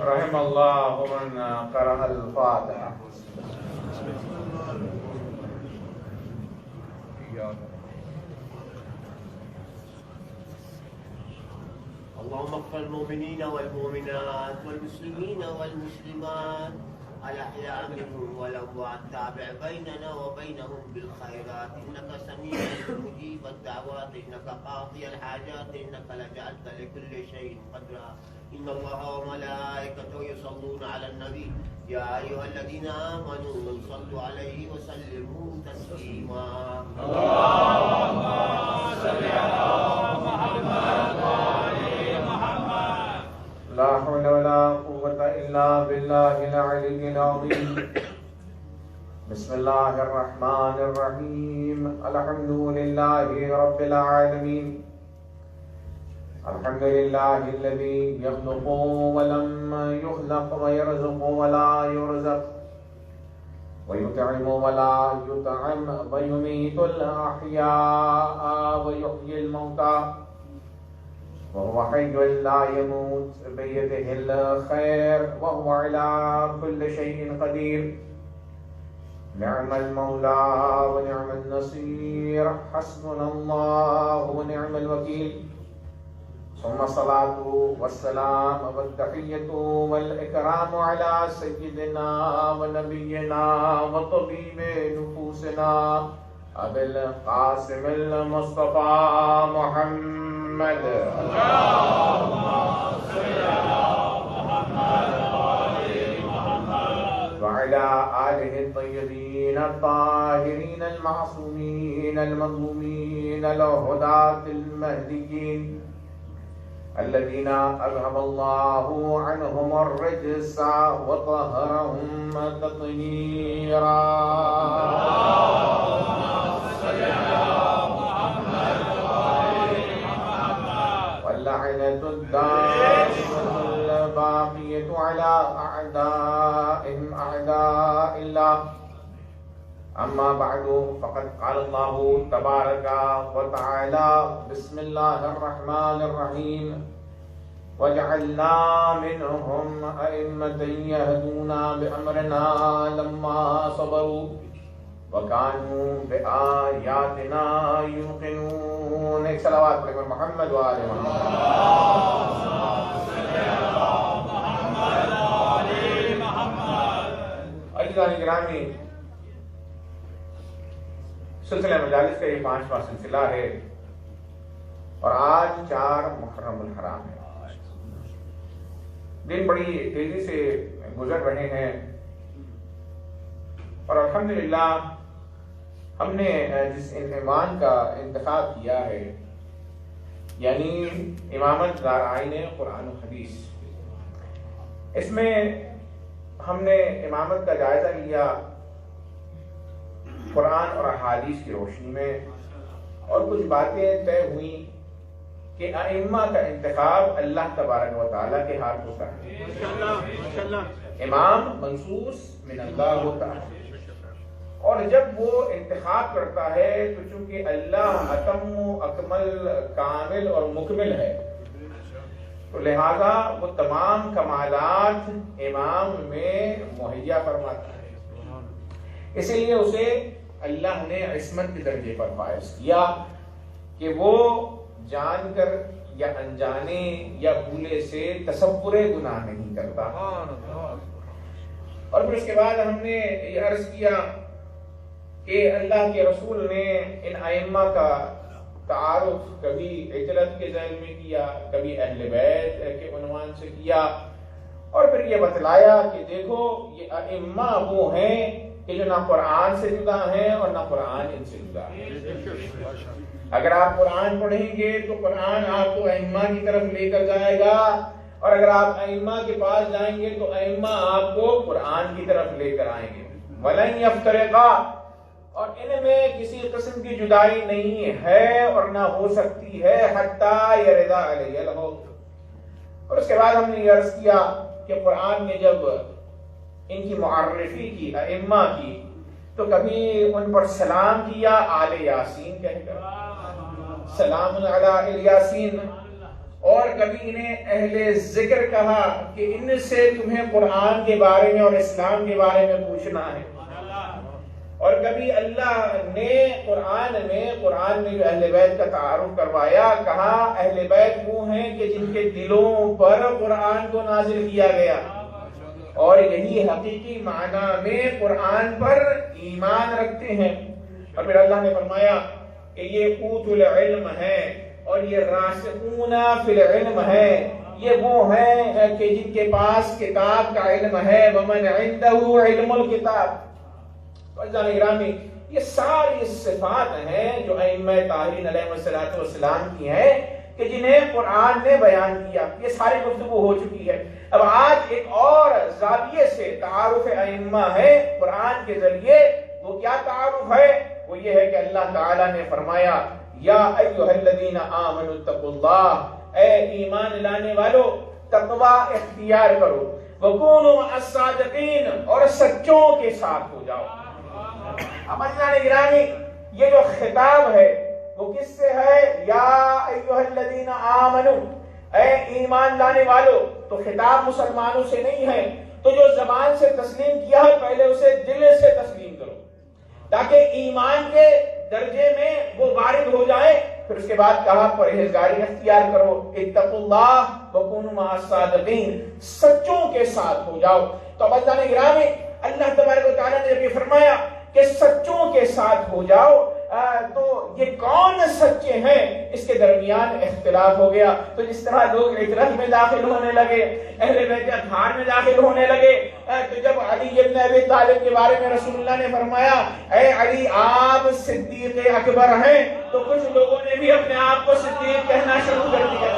رحم اللہ من قرأ الفاتحہ. اللهم اغفر المؤمنين والمؤمنات والمسلمين والمسلمات الأحياء منهم والأموات تابع بيننا وبينهم بالخيرات إنك سميع مجيب الدعوات إنك قاضي الحاجات إنك لجعلت لكل شيء قدرا إن الله وملائكته يصلون على النبي يا أيها الذين آمنوا صلوا عليه وسلموا تسليما. اللهم صل على محمد وآل محمد. لا حول ولا قوة إلا بالله العلي العظيم. بسم الله الرحمن الرحيم. الحمد لله رب العالمين. الحمد لله الذي يخلق ولم يخلق ويرزق ولا يرزق ويطعم ولا يطعم ويميت الأحياء ويحيي الموتى وهو حي لا يموت بيده الخير وهو على كل شيء قدير. نعم المولى ونعم النصير. حسبنا الله ونعم الوكيل. ثم الصلاة والسلام والتحية والإكرام على سيدنا ونبينا وطبيب نفوسنا أبي القاسم المصطفى محمد. اللهم صل على محمد وآل محمد وعلى آله الطيبين الطاهرين المعصومين المظلومين الهداة المهديين الذين أذهب الله عنهم الرجس وطهرهم تطهيرا. واللعنة الدائمة الباقية على أعدائهم أعداء الله. أما بعد فقد قال الله تبارك وتعالى بسم الله الرحمن الرحيم وجعلنا منهم أئمة يهدون بأمرنا لما صبروا وكانوا بآياتنا يوقنون. ایک صلوات پڑھیں محمد وآل محمد. عزیزان گرامی، سلسلہ مجالس کا یہ 5واں سلسلہ ہے اور آج 4 محرم الحرام ہے. دن بڑی تیزی سے گزر رہے ہیں اور الحمدللہ ہم نے جس عنوان کا انتخاب کیا ہے یعنی امامت دار آئین قرآن و حدیث، اس میں ہم نے امامت کا جائزہ لیا قرآن اور احادیث کی روشنی میں، اور کچھ باتیں طے ہوئیں کہ ائمہ کا انتخاب اللہ تبارک و تعالیٰ کے ہاتھ ہوتا ہے. امام منصوص من اللہ ہوتا ہے اور جب وہ انتخاب کرتا ہے تو چونکہ اللہ اتم و اکمل کامل اور مکمل ہے تو لہذا وہ تمام کمالات امام میں مہیا فرماتا ہے. اسی لیے اسے اللہ نے عصمت کے درجے پر فائز کیا کہ وہ جان کر یا انجانے یا بھولے سے تصور گناہ نہیں کرتا. اور پھر اس کے بعد ہم نے یہ عرض کیا کہ اللہ کے رسول نے ان ائمہ کا تعارف کبھی اجلت کے ذیل میں کیا، کبھی اہل بیت کے عنوان سے کیا، اور پھر یہ بتلایا کہ دیکھو یہ ائمہ وہ ہیں کہ جو نہ قرآن سے جدا ہیں اور نہ قرآن ان سے جدا ہے. اگر آپ قرآن پڑھیں گے تو قرآن آپ کو ائمہ کی طرف لے کر جائے گا، اور اگر آپ ائمہ کے پاس جائیں گے تو ائمہ آپ کو قرآن کی طرف لے کر آئیں گے. وَلَن يَفْتَرِقَا، اور ان میں کسی قسم کی جدائی نہیں ہے اور نہ ہو سکتی ہے حتیٰ یرد علیہ الحوض۔ اور اس کے بعد ہم نے یہ عرض کیا کہ قرآن نے جب ان کی معرفی کی، ائمہ کی، تو کبھی ان پر سلام کیا آل یاسین کہہ کر، سلام علی الیاسین، اور کبھی انہیں اہل ذکر کہا کہ ان سے تمہیں قرآن کے بارے میں اور اسلام کے بارے میں پوچھنا ہے۔ اور کبھی اللہ نے قرآن میں جو اہل بیت کا تعارف کروایا، کہا اہل بیت وہ ہیں کہ جن کے دلوں پر قرآن کو نازل کیا گیا، اور یہی حقیقی معنی میں قرآن پر ایمان رکھتے ہیں۔ اور پھر اللہ نے فرمایا کہ یہ اوت العلم ہے اور یہ راسخون فی العلم ہے، یہ وہ ہیں کہ جن کے پاس کتاب کا علم ہے، ومن عنده علم الکتاب۔ گرامی، یہ ساری صفات ہیں جو ائمہ طاہرین علیہ السلام کی ہیں کہ جنہیں قرآن نے بیان کیا۔ یہ ساری گفتگو ہو چکی ہے۔ اب آج ایک اور زاویے سے تعارف ائمہ ہے قرآن کے ذریعے۔ وہ کیا تعارف ہے؟ وہ یہ ہے کہ اللہ تعالیٰ نے فرمایا یا ایھا الذین آمنوا اتقوا اللہ، اے ایمان لانے والو تقوی اختیار کرو، وکونوا مع الصادقین، اور سچوں کے ساتھ ہو جاؤ۔ عزیزان گرامی، یہ جو خطاب ہے وہ کس سے ہے؟ یا ایھا الذین آمنوا، اے ایمان لانے والو۔ تو خطاب مسلمانوں سے نہیں ہے، تو جو زبان سے تسلیم کیا ہے پہلے اسے دل سے تسلیم کرو تاکہ ایمان کے درجے میں وہ وارد ہو جائے۔ پھر اس کے بعد کہا پرہیزگاری اختیار کرو، اتقوا اللہ وکونوا مع الصادقین، سچوں کے ساتھ ہو جاؤ۔ تو عزیزان گرامی، اللہ تبارک و تعالیٰ نے جب یہ فرمایا کہ سچوں کے ساتھ ہو جاؤ، تو یہ کون سچے ہیں اس کے درمیان اختلاف ہو گیا۔ تو جس طرح لوگ عترت میں داخل ہونے لگے، اہل بیت اطہار میں داخل ہونے لگے، تو جب علی ابن ابی طالب کے بارے میں رسول اللہ نے فرمایا اے علی آپ صدیق اکبر ہیں، تو کچھ لوگوں نے بھی اپنے آپ کو صدیق کہنا شروع کر دیا۔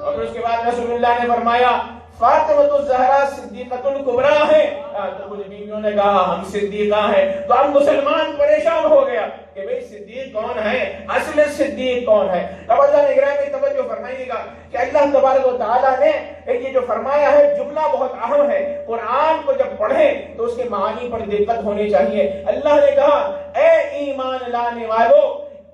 اور اس کے بعد رسول اللہ نے فرمایا فاطمہ الزہرا صدیقۃ الکبریٰ ہے، تو کچھ بیویوں نے کہا ہم صدیقہ ہیں۔ تو اب مسلمان پریشان ہو گیا کہ بھئی صدیق کون ہے، اصل صدیق کون ہے۔ توجہ نگرامی توجہ فرمائیے گا کہ اللہ تبارک و تعالیٰ نے یہ جو فرمایا ہے جملہ بہت اہم ہے۔ قرآن کو جب پڑھیں تو اس کے معنی پر دقت ہونی چاہیے۔ اللہ نے کہا اے ایمان لانے والو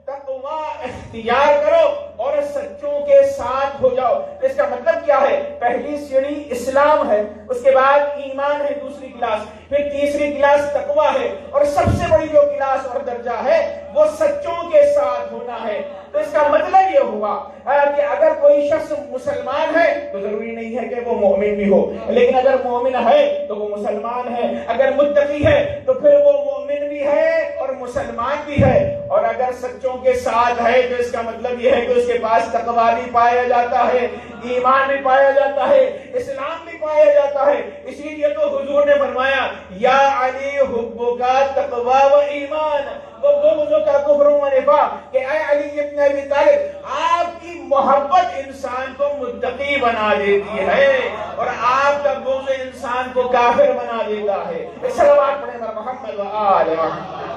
تقوی اختیار کرو اور سچوں کے ساتھ ہو جاؤ۔ اس کا مطلب کیا ہے؟ پہلی سیڑھی اسلام ہے، اس کے بعد ایمان ہے دوسری کلاس، پھر تیسری کلاس تقوی ہے، اور سب سے بڑی جو کلاس اور درجہ ہے وہ سچوں کے ساتھ ہونا ہے۔ تو اس کا مطلب یہ ہوا کہ اگر کوئی شخص مسلمان ہے تو ضروری نہیں ہے کہ وہ مومن بھی ہو، لیکن اگر مومن ہے تو وہ مسلمان ہے، اگر متقی ہے تو پھر وہ مومن بھی ہے اور مسلمان بھی ہے، اور اگر سچوں کے ساتھ ہے تو اس کا مطلب یہ ہے کہ اس کے پاس تقویٰ بھی پایا جاتا ہے، ایمان بھی پایا جاتا ہے، اسلام بھی پایا جاتا ہے۔ اسی لیے تو حضور نے فرمایا یا علی حبک تقویٰ و ایمان وبغضک کفر و نفاق، کہ اے علی ابن ابی طالب آپ کی محبت انسان کو متقی بنا دیتی ہے اور آپ کا بغض انسان کو کافر بنا دیتا ہے۔ صلوات پڑھیں محمد و آل محمد۔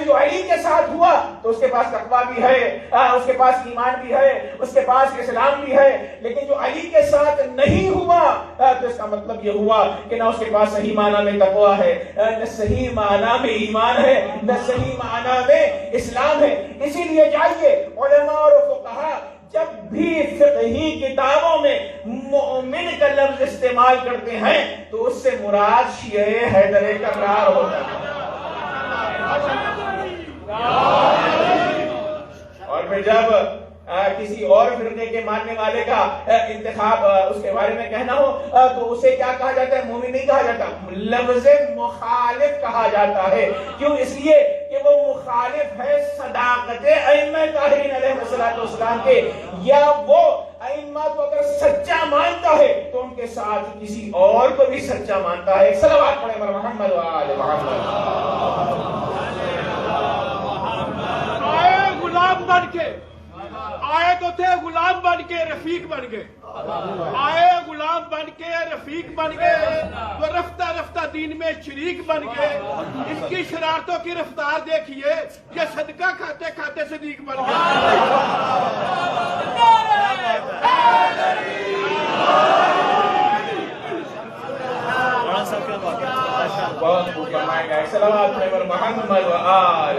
جو علی کے ساتھ ہوا تو اس کے پاس تقویٰ بھی ہے، اس کے پاس ایمان بھی ہے، اس کے پاس اسلام بھی ہے، لیکن جو علی کے ساتھ نہیں ہوا تو اس کا مطلب یہ ہوا کہ نہ اس کے پاس صحیح معنی میں تقویٰ ہے، نہ صحیح معنی میں ایمان ہے، نہ صحیح معنی میں اسلام ہے۔ اسی لیے جائیے علماء اور فقہاء جب بھی فقہی کتابوں میں مومن کا لفظ استعمال کرتے ہیں تو اس سے مراد شیعہ حیدر کرار ہوتا ہے۔ اور پھر جب کسی اور فرقے کے ماننے والے کا انتخاب اس کے بارے میں کہنا ہو تو اسے کیا کہا جاتا ہے؟ مومن نہیں کہا جاتا، لفظ مخالف کہا جاتا ہے۔ کیوں؟ اس لیے کہ وہ مخالف ہے صداقت ائمہ طاہرین علیہ السلام کے، یا وہ ائمہ کو اگر سچا مانتا ہے تو کے ساتھ کسی اور کو بھی سچا مانتا ہے. صلوات پڑھیں بر محمد و آل محمد. آئے غلام بن کے، آئے تو تھے غلام بن کے رفیق بن گئے، آئے غلام بن کے رفیق بن گئے، وہ رفتہ رفتہ دین میں شریک بن گئے. اس کی شرارتوں کی رفتار دیکھیے، یہ صدقہ کھاتے کھاتے صدیق بن گئے. بہت خوب فرمائے گا. صلوات پڑھیں بر محمد و آل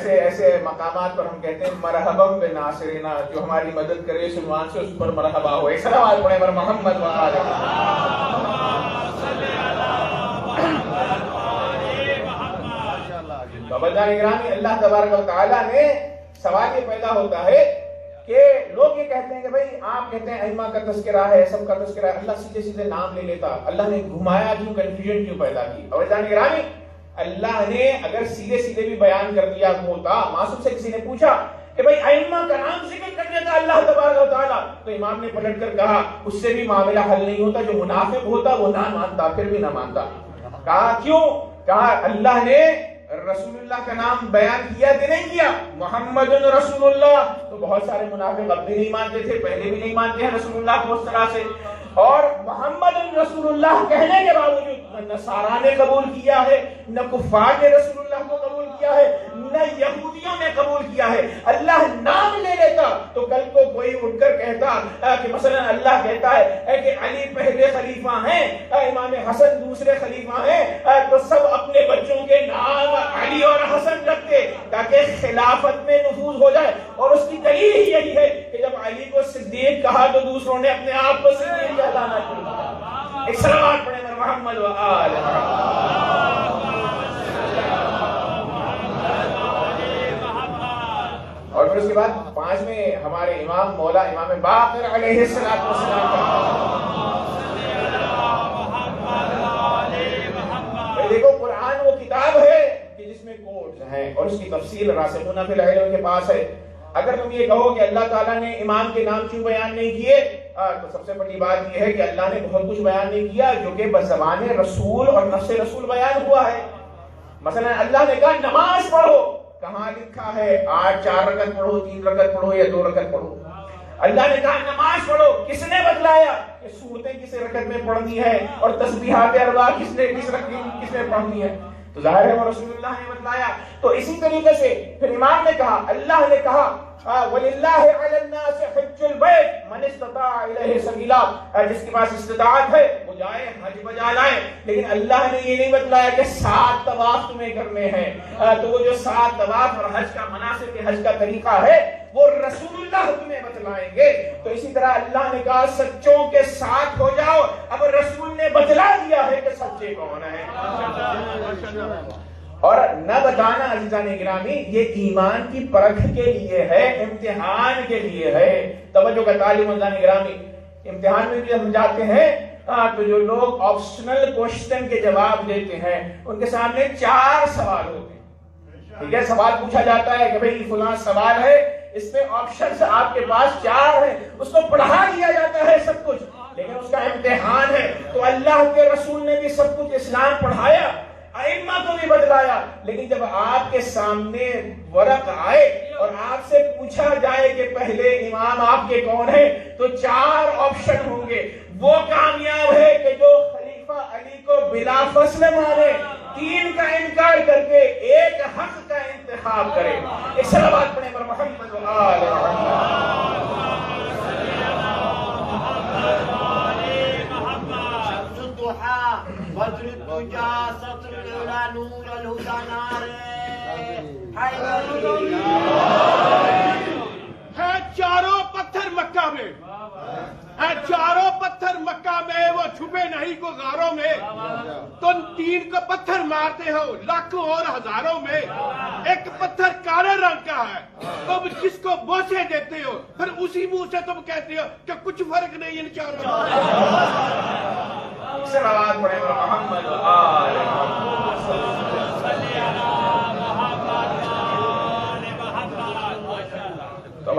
ایسے مقامات پر ہم کہتے ہیں مرحبم بناصرنا، جو ہماری مدد کرے اس عنوان سے اس پر مرحبا ہوئے. صلوات پڑھیں بر محمد و آل. بابدان اگرامی، اللہ تبارک و تعالیٰ نے سوال یہ پیدا ہوتا ہے کہ لوگ یہ کہتے ہیں کہ بھئی آپ کہتے ہیں ائمہ کا تذکرہ ہے، سب کا تذکرہ ہے، اللہ سیدھے سیدھے نام لے لیتا. اللہ نے گھمایا کیوں، کنفیوژن کیوں پیدا کی؟ بابدان اگرامی، اللہ نے اگر سیدھے سیدھے بھی بیان کر دیا ہوتا، معصوم سے کسی نے پوچھا کہ بھئی ائمہ کا نام ذکر کر دیتا اللہ تبارک و تعالیٰ، تو امام نے پلٹ کر کہا اس سے بھی معاملہ حل نہیں ہوتا. جو منافق ہوتا وہ نہ مانتا، پھر بھی نہ مانتا. کہا کیوں؟ کہا اللہ نے رسول اللہ کا نام بیان کیا کہ نہیں کیا؟ محمد رسول اللہ. تو بہت سارے منافق اب بھی نہیں مانتے تھے، پہلے بھی نہیں مانتے ہیں رسول اللہ کو اس طرح سے. اور محمد رسول اللہ کہنے کے باوجود نہ نصارہ نے قبول کیا ہے، نہ کفار نے رسول اللہ کو قبول کیا ہے، نہ یہودیوں نے قبول کیا ہے. اللہ نام لے لیتا تو کل کو کوئی اٹھ کر کہتا کہ مثلا اللہ کہتا ہے کہ علی پہلے خلیفہ ہیں، امام حسن دوسرے خلیفہ ہیں، تو سب اپنے بچوں کے نام علی اور حسن رکھتے تاکہ خلافت میں نفوذ ہو جائے. اور اس کی دلیل ہی یہی ہے کہ جب علی کو صدیق کہا تو دوسروں نے اپنے آپ کو صدیق کہلانا شروع. ایک صلوات پڑھیں بر محمد و آل اور پھر اس کے بعد پانچویں ہمارے امام مولا امام باقر علیہ السلام دیکھو قرآن وہ کتاب ہے کہ جس میں کوڈز ہیں اور اس کی تفصیل راسخون فی العلم کے پاس ہے. اگر تم یہ کہو کہ اللہ تعالیٰ نے امام کے نام کیوں بیان نہیں کیے، تو سب سے بڑی بات یہ ہے کہ اللہ نے بہت کچھ بیان نہیں کیا جو کہ بزبان رسول اور نفس رسول بیان ہوا ہے. مثلا اللہ نے کہا نماز پڑھو، کہاں لکھا ہے 4 رکعت پڑھو، 3 رکعت پڑھو یا 2 رکعت پڑھو؟ اللہ نے کہا نماز پڑھو، کس نے بتلایا کہ صورتیں کس رکعت میں پڑھنی ہے اور تسبیحات اربع کس رکعت میں پڑھنی ہے؟ تو ظاہر ہے وہ رسول اللہ نے بتلایا. تو اسی طریقے سے پھر امام نے کہا، اللہ نے کہا وَلِلَّهِ عَلَى النَّاسِ حِجُّ الْبَيْتِ مَنِ اسْتَطَاعَ إِلَيْهِ سَبِيلًا، جس کے پاس استطاعت ہے وہ جائے حج بجا لائے. لیکن اللہ نے یہ نہیں بتلایا کہ 7 طواف تمہیں کرنے ہیں. تو وہ جو 7 طواف اور حج کا مناسک حج کا طریقہ ہے وہ رسول اللہ تمہیں بتلائیں گے. تو اسی طرح اللہ نے کہا سچوں کے ساتھ ہو جاؤ. اب رسول نے بتلا دیا ہے کہ سچے کون ہیں. اور نہ بتانا عزیزان گرامی یہ ایمان کی پرکھ کے لیے ہے، امتحان کے لیے ہے. توجہ کا تعلیم عزیزان گرامی، امتحان میں بھی ہم جاتے ہیں تو جو لوگ آپشنل کوشچن کے جواب دیتے ہیں ان کے سامنے 4 سوال ہوتے ہیں. ٹھیک ہے، سوال پوچھا جاتا ہے کہ بھئی فلاں سوال ہے، اس میں آپشنز آپ کے پاس 4 ہیں، اس کو پڑھا دیا جاتا ہے سب کچھ، لیکن اس کا امتحان ہے. تو اللہ کے رسول نے بھی سب کچھ اسلام پڑھایا، ائمہ کو بھی بتلایا، لیکن جب آپ کے سامنے ورق آئے اور آپ سے پوچھا جائے کہ پہلے امام آپ کے کون ہیں تو 4 آپشن ہوں گے. وہ کامیاب ہے کہ جو خلیفہ علی کو بلا فصل مانے، 3 کا انکار کر کے 1 حق کا انتخاب کرے. ایک صلوات پڑھیں پر محمد و آل بدر الدجى سطر العلا نور الهدى ہے 4 پتھر مکہ میں، ہے 4 پتھر مکہ میں، وہ چھپے نہیں کو غاروں میں. تم 3 کو پتھر مارتے ہو لاکھوں اور ہزاروں میں، 1 پتھر کالے رنگ کا ہے، تم جس کو بوسے دیتے ہو پھر اسی منہ سے تم کہتے ہو کہ کچھ فرق نہیں ان 4 میں. صلوات پڑھیں محمد و آل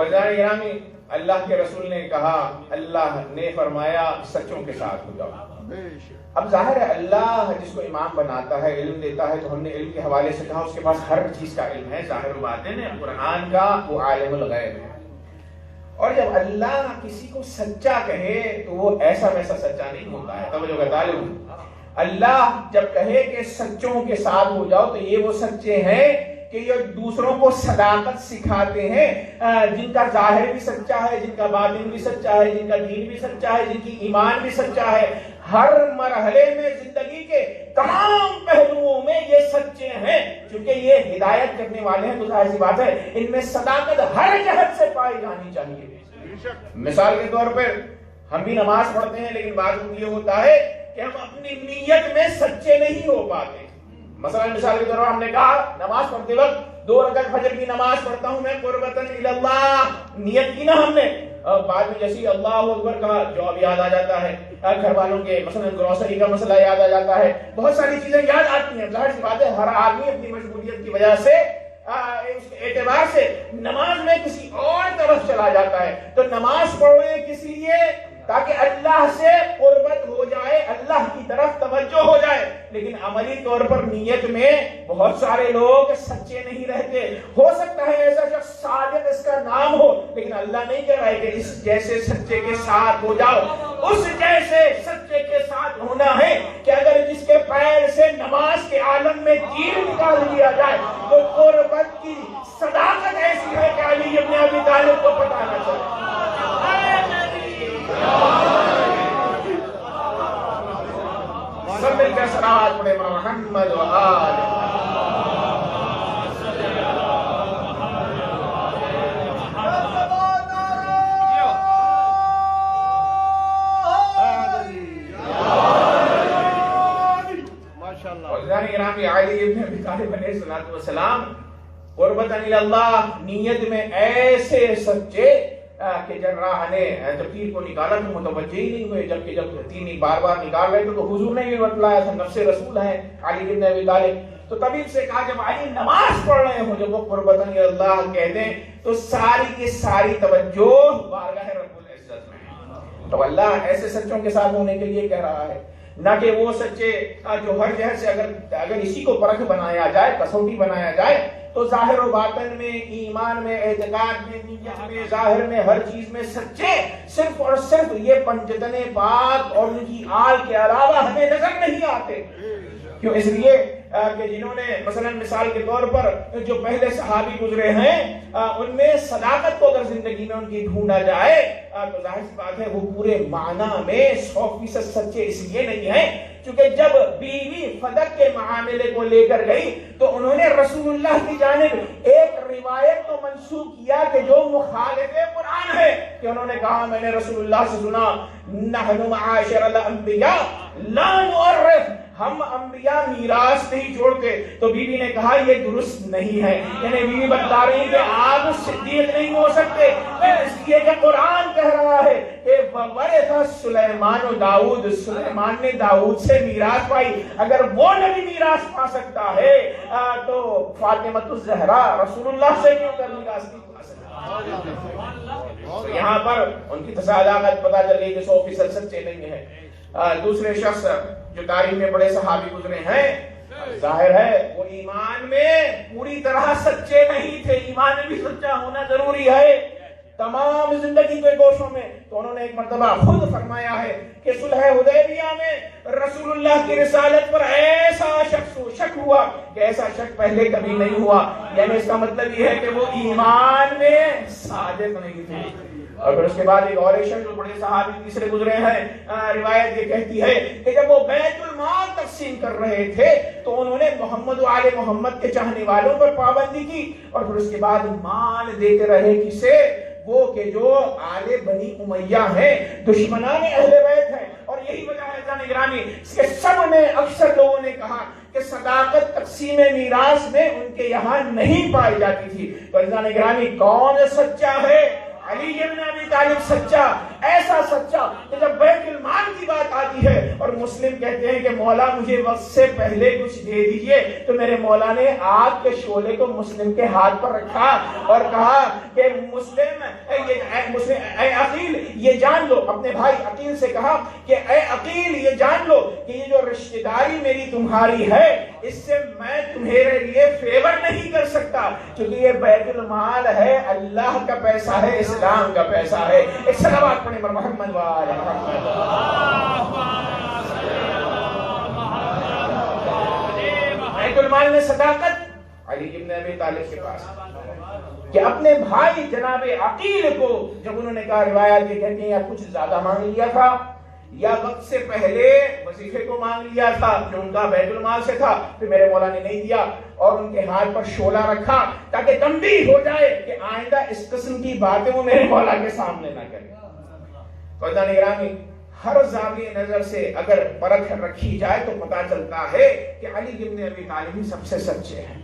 عزیزان گرامی، اللہ کے رسول نے کہا، اللہ نے فرمایا سچوں کے ساتھ ہو جاؤ۔ اب ظاہر ہے اللہ جس کو امام بناتا ہے، علم دیتا ہے، تو ہم نے علم کے حوالے سے کہا اس کے پاس ہر چیز کا علم ہے، ظاہر و باطن ہے، قرآن کا وہ عالم الغیب ہے۔ اور جب اللہ کسی کو سچا کہے تو وہ ایسا ویسا سچا نہیں ہوتا ہے، توجہ کا طالب۔ اللہ جب کہے کہ سچوں کے ساتھ ہو جاؤ تو یہ وہ سچے ہیں کہ یہ دوسروں کو صداقت سکھاتے ہیں، جن کا ظاہر بھی سچا ہے، جن کا باطن بھی سچا ہے، جن کا دین بھی سچا ہے، جن کی ایمان بھی سچا ہے۔ ہر مرحلے میں زندگی کے تمام پہلوؤں میں یہ سچے ہیں، چونکہ یہ ہدایت کرنے والے ہیں تو ظاہر سی بات ہے ان میں صداقت ہر جہت سے پائی جانی چاہیے۔ مثال کے طور پر ہم بھی نماز پڑھتے ہیں، لیکن بعض یہ ہوتا ہے کہ ہم اپنی نیت میں سچے نہیں ہو پاتے۔ مثال کے طور پر ہم نے کہا نماز پڑھتے وقت 2 رکعت فجر کی نماز پڑھتا ہوں میں قربتاً الی اللہ، نیت کی نا ہم نے، بعد میں جیسے اللہ اکبر کہا جواب یاد آ جاتا ہے، گھر والوں کے مثلا گروسری کا مسئلہ یاد آ جاتا ہے، بہت ساری چیزیں یاد آتی ہیں۔ ظاہر سی بات ہے ہر آدمی اپنی مشغولیت کی وجہ سے اس اعتبار سے نماز میں کسی اور طرف چلا جاتا ہے۔ تو نماز پڑھ رہے ہیں کس لیے؟ تاکہ اللہ سے قربت ہو جائے، اللہ کی طرف توجہ ہو جائے، لیکن عملی طور پر نیت میں بہت سارے لوگ سچے نہیں رہتے۔ ہو سکتا ہے ایسا شخص صادق اس کا نام ہو، لیکن اللہ نہیں کہہ رہا ہے کہ اس جیسے سچے کے ساتھ ہو جاؤ۔ اس جیسے سچے کے ساتھ ہونا ہے کہ اگر جس کے پیر سے نماز کے عالم میں تیر نکال دیا جائے تو قربت کی صداقت ایسی ہے کہ علی ابن ابی طالب کو پتہ نہ چلے۔ سب مل کر صلوات پڑھے محمد و آل گرامی۔ علی ابن ابی طالب علیہ الصلوۃ والسلام قربت الی اللہ نیت میں ایسے سچے کہ جراح نے جب تیر کو نکالا تو متوجہ ہی نہیں ہوئے، جبکہ جب تیر بار بار نکال رہے تھے تو حضور نے بھی بتلایا تھا، نفس رسول ہیں علی بن ابی طالب۔ تو تبھی سے کہا جب علی نماز پڑھ رہے ہوں، جب وہ قربت اللہ کہتے ہیں تو ساری کی ساری توجہ بارگاہ رب العزت میں۔ تو اللہ ایسے سچوں کے ساتھ ہونے کے لیے کہہ رہا ہے، نہ کہ وہ سچے جو ہر جہت سے اگر اسی کو پرکھ بنایا جائے، کسوٹی بنایا جائے تو ظاہر و باطن میں، ایمان میں، اعتقاد میں، نیت میں، ظاہر میں، ہر چیز میں سچے صرف اور صرف یہ پنجتن پاک اور ان کی آل کے علاوہ ہمیں نظر نہیں آتے۔ کیوں؟ اس لیے کہ جنہوں نے مثلا مثال کے طور پر جو پہلے صحابی گزرے ہیں ان میں صداقت کو اگر زندگی میں ان کی ڈھونڈا جائے تو ظاہر سی بات ہے وہ پورے معنی میں 100% سچے اس لیے نہیں ہیں کیونکہ جب بیوی فدق کے معاملے کو لے کر گئی تو انہوں نے رسول اللہ کی جانب ایک روایت تو منسوخ کیا کہ جو مخالف قرآن ہے، کہ انہوں نے کہا میں نے رسول اللہ سے سنا نحن معاشر الانبیاء لا نعرف، ہم انبیاء میراث نہیں چھوڑتے۔ تو بیوی نے کہا یہ درست نہیں ہے، یعنی بیوی بتا رہی کہ آپ صدیق نہیں ہو سکتے اس لیے کہ قرآن کہہ رہا ہے کہ وَوَرِثَ سلیمان و داؤد، سلیمان نے داؤد سے میراث پائی۔ اگر وہ نبی میراث پا سکتا ہے تو فاطمہ الزہرا رسول اللہ سے کیوں کر میراث نہیں پا سکتا؟ تو یہاں پر ان کی تصادقات پتہ چل گئی کہ 100% سچے نہیں ہیں۔ دوسرے شخص جو تاریخ میں بڑے صحابی گزرے ہیں، ظاہر ہے وہ ایمان میں پوری طرح سچے نہیں تھے، ایمان میں بھی سچا ہونا ضروری ہے تمام زندگی کے گوشوں میں۔ تو انہوں نے ایک مرتبہ خود فرمایا ہے کہ صلح حدیبیہ میں رسول اللہ کی رسالت پر ایسا شک ہوا کہ ایسا شک پہلے کبھی نہیں ہوا، یعنی اس کا مطلب یہ ہے کہ وہ ایمان میں صادق نہیں تھے۔ اور پھر اس کے بعد ایک اور شخص جو بڑے صحابی تیسرے گزرے ہیں، روایت یہ کہتی ہے کہ جب وہ بیت المال تقسیم کر رہے تھے تو انہوں نے محمد و آل محمد کے چاہنے والوں پر پابندی کی، اور پھر اس کے بعد مال دیتے رہے کسے؟ وہ کہ جو آل بنی امیہ ہیں، دشمنان اہل بیت ہیں۔ اور یہی وجہ ہے جان گرامی کہ سب نے اکثر لوگوں نے کہا کہ صداقت تقسیم میراث میں ان کے یہاں نہیں پائی جاتی تھی۔ تو جان گرامی کون سچا ہے؟ علی ابن ابی طالب سچا، ایسا سچا کہ جب بیت المال کی بات آتی ہے اور مسلم کہتے ہیں کہ مولا مجھے وقت سے پہلے کچھ دے دیجئے، تو میرے مولا نے آگ کے شعلے کو مسلم کے ہاتھ پر رکھا اور کہا کہ مسلم اے عقیل یہ جان لو، اپنے بھائی عقیل سے کہا کہ اے عقیل یہ جان لو کہ یہ جو رشتہ داری میری تمہاری ہے اس سے میں تمہارے لیے فیور نہیں کر سکتا، کیونکہ یہ بیت المال ہے، اللہ کا پیسہ ہے، اسلام کا پیسہ ہے۔ ایک صلوات پڑھیں پر محمد وآل محمد۔ بیت المال میں صداقت علی ابن ابی طالب کے پاس کہ اپنے بھائی جناب عقیل کو جب انہوں نے کہا، روایات یہ کہتے ہیں یا کچھ زیادہ مانگ لیا تھا یا وقت سے پہلے وظیفے کو مانگ لیا تھا جو ان کا بیت المال سے تھا، پھر میرے مولا نے نہیں دیا اور ان کے ہاتھ پر شعلہ رکھا تاکہ تنبیہ ہو جائے کہ آئندہ اس قسم کی باتیں وہ میرے مولا کے سامنے نہ کریں۔ قدران گرامی، ہر زاویہ نظر سے اگر پرکھ رکھی جائے تو پتہ چلتا ہے کہ علی ابن ابی طالب ہی سب سے سچے ہیں۔